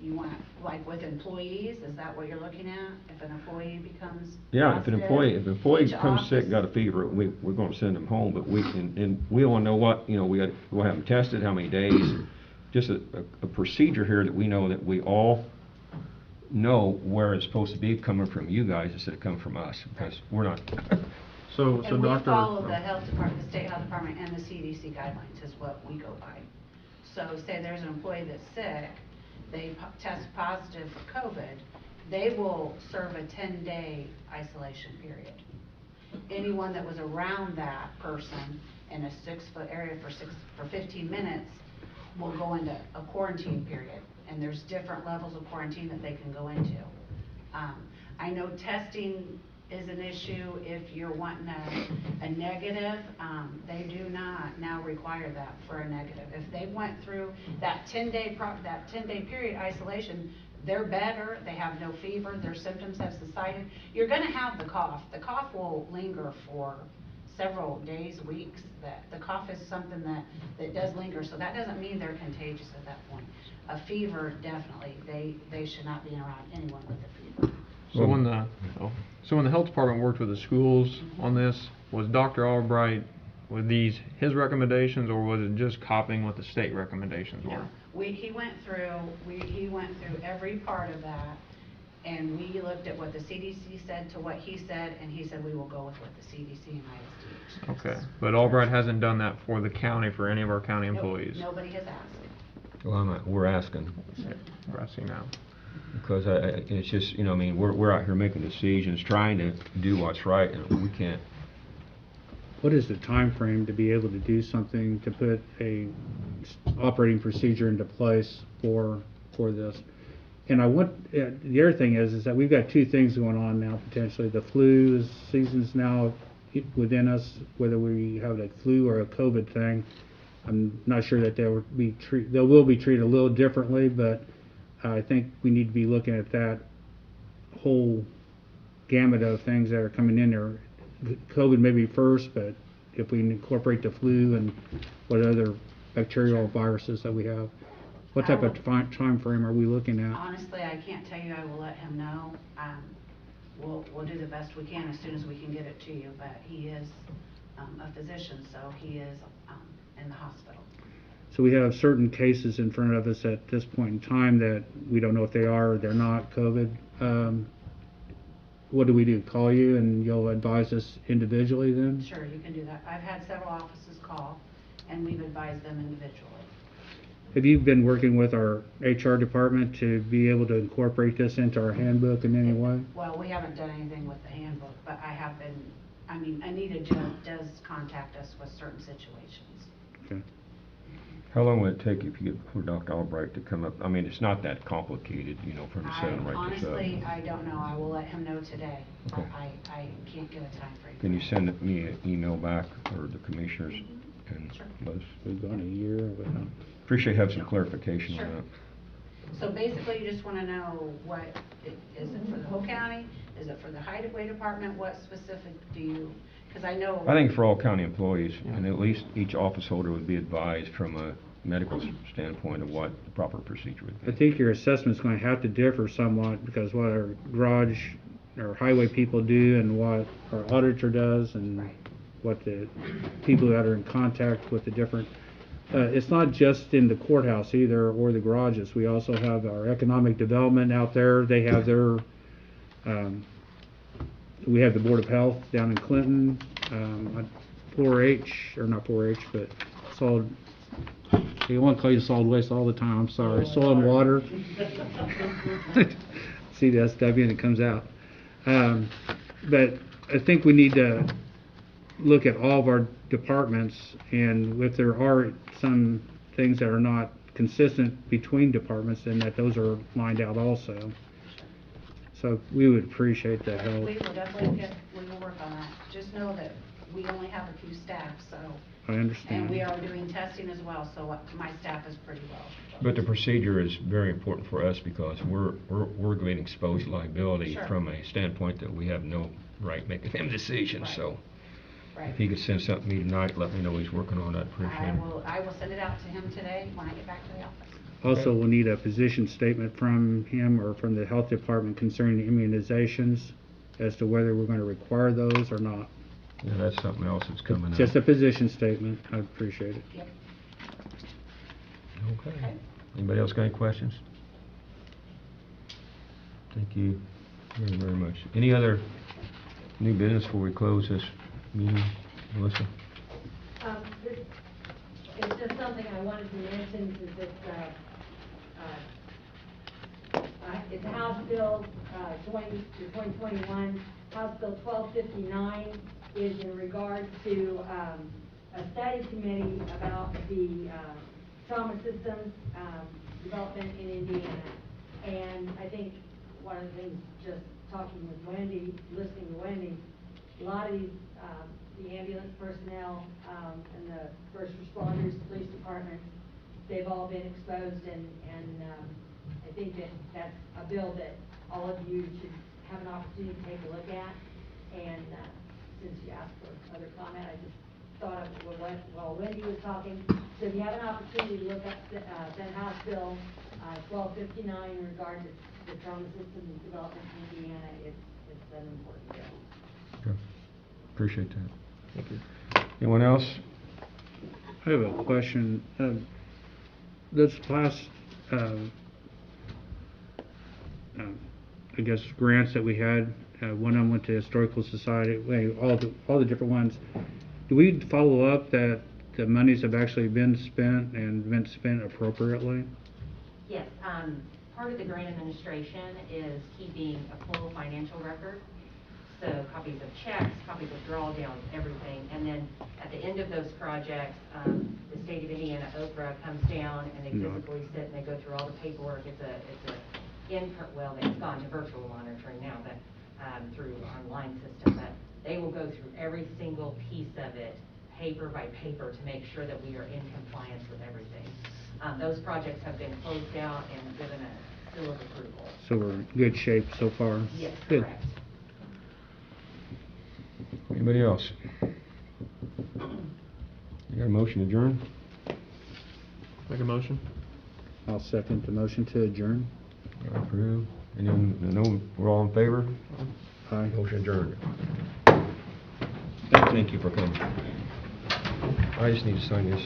you want, like with employees, is that what you're looking at? If an employee becomes Yeah, if an employee each becomes sick, office- got a fever, we're going to send them home, but we want to know what, we'll have them tested, how many days, just a procedure here that we know that we all know where it's supposed to be coming from you guys instead of coming from us, because we're not. So And we Dr. follow the health department, the state health department, and the CDC guidelines is what we go by. So say there's an employee that's sick, they test positive for COVID, they will serve a 10-day isolation period. Anyone that was around that person in a 6-foot area for 15 minutes will go into a quarantine period. And there's different levels of quarantine that they can go into. I know testing is an issue if you're wanting a negative. They do not now require that for a negative. If they went through that 10-day period isolation, they're better, they have no fever, their symptoms have subsided. You're going to have the cough. The cough will linger for several days, weeks. The cough is something that does linger, so that doesn't mean they're contagious at that point. A fever, definitely, they should not be around anyone with a fever. So when the health department worked with the schools on this, was Dr. Albright with these his recommendations, or was it just copying what the state recommendations were? He went through every part of that, and we looked at what the CDC said to what he said, and he said we will go with what the CDC and ISD. Okay, but Albright hasn't done that for the county, for any of our county employees? Nobody has asked. Well, we're asking. We're asking now. Because it's just, we're out here making decisions, trying to do what's right, and we can't what is the time frame to be able to do something, to put a operating procedure into place for this? And I want, the other thing is that we've got two things going on now potentially. The flu season's now within us, whether we have a flu or a COVID thing. I'm not sure that they will be treated a little differently, but I think we need to be looking at that whole gamut of things that are coming in there. COVID may be first, but if we incorporate the flu and what other bacterial viruses that we have, what type of time frame are we looking at? Honestly, I can't tell you. I will let him know. We'll do the best we can as soon as we can get it to you, but he is a physician, so he is in the hospital. So we have certain cases in front of us at this point in time that we don't know if they are or they're not COVID. What do we do? Call you and you'll advise us individually then? Sure, you can do that. I've had several offices call, and we've advised them individually. Have you been working with our HR department to be able to incorporate this into our handbook in any way? Well, we haven't done anything with the handbook, but I have been, I mean, Anita does contact us with certain situations. Okay. How long will it take if you get for Dr. Albright to come up? I mean, it's not that complicated, you know, for him to sit and write this up. Honestly, I don't know. I will let him know today. Okay. I can't give a time frame. Can you send me an email back, or the commissioners and us? We've gone a year without. Appreciate having some clarification on Sure. that. So basically, you just want to know is it for the whole county? Is it for the highway department? What specific do you, because I know. I think for all county employees, and at least each office holder would be advised from a medical standpoint of what the proper procedure would be. I think your assessment's going to have to differ somewhat because what our garage or highway people do and what our auditor does and what the people that are in contact with the different, it's not just in the courthouse either or the garages. We also have our economic development out there. They have their, we have the Board of Health down in Clinton, 4-H, or not 4-H, but solid, I want to call you solid waste all the time, I'm sorry, soil and water. See the SW and it comes out. But I think we need to look at all of our departments, and if there are some things that are not consistent between departments, then that those are lined out also. So we would appreciate the help. We will definitely we will work on that. Just know that we only have a few staff, so. I understand. And we are doing testing as well, so my staff is pretty well. But the procedure is very important for us because we're going to expose liability Sure. from a standpoint that we have no right making them decisions, Right. so. Right. If he could send something to me tonight, let me know he's working on that, appreciate it. I will send it out to him today when I get back to the office. Also, we'll need a position statement from him or from the health department concerning the immunizations as to whether we're going to require those or not. Yeah, that's something else that's coming up. Just a position statement, I'd appreciate it. Yep. Okay. Anybody else got any questions? Thank you very, very much. Any other new business before we close this meeting, Melissa? It's just something I wanted to mention, is it's House Bill 2021, House Bill 1259 is in regard to a study committee about the trauma systems development in Indiana. And I think one of the things, just talking with Wendy, listening to Wendy, a lot of these, the ambulance personnel and the first responders, police departments, they've all been exposed, and I think that that's a bill that all of you should have an opportunity to take a look at. And since you asked for other comment, I just thought of it while Wendy was talking. So if you have an opportunity to look up Senate House Bill 1259 in regard to the trauma system development in Indiana, it's an important bill. Okay. Appreciate that. Thank you. Anyone else? I have a question. This last, I guess, grants that we had, one of them went to Historical Society, all the different ones. Do we follow up that the monies have actually been spent and been spent appropriately? Yes, part of the grant administration is keeping a full financial record. So copies of checks, copies of drawdowns, everything. And then at the end of those projects, the state of Indiana, Okra, comes down and they physically sit and they go through all the paperwork. It's a input, well, it's gone to virtual monitoring now, but through online system. But they will go through every single piece of it, paper by paper, to make sure that we are in compliance with everything. Those projects have been closed out and given a seal of approval. So we're in good shape so far? Yes, Good. correct. Anybody else? You got a motion to adjourn? Make a motion? I'll second the motion to adjourn. Approve. Anyone, no, we're all in favor? Aye. Motion adjourned. Thank you for coming. I just need to sign this.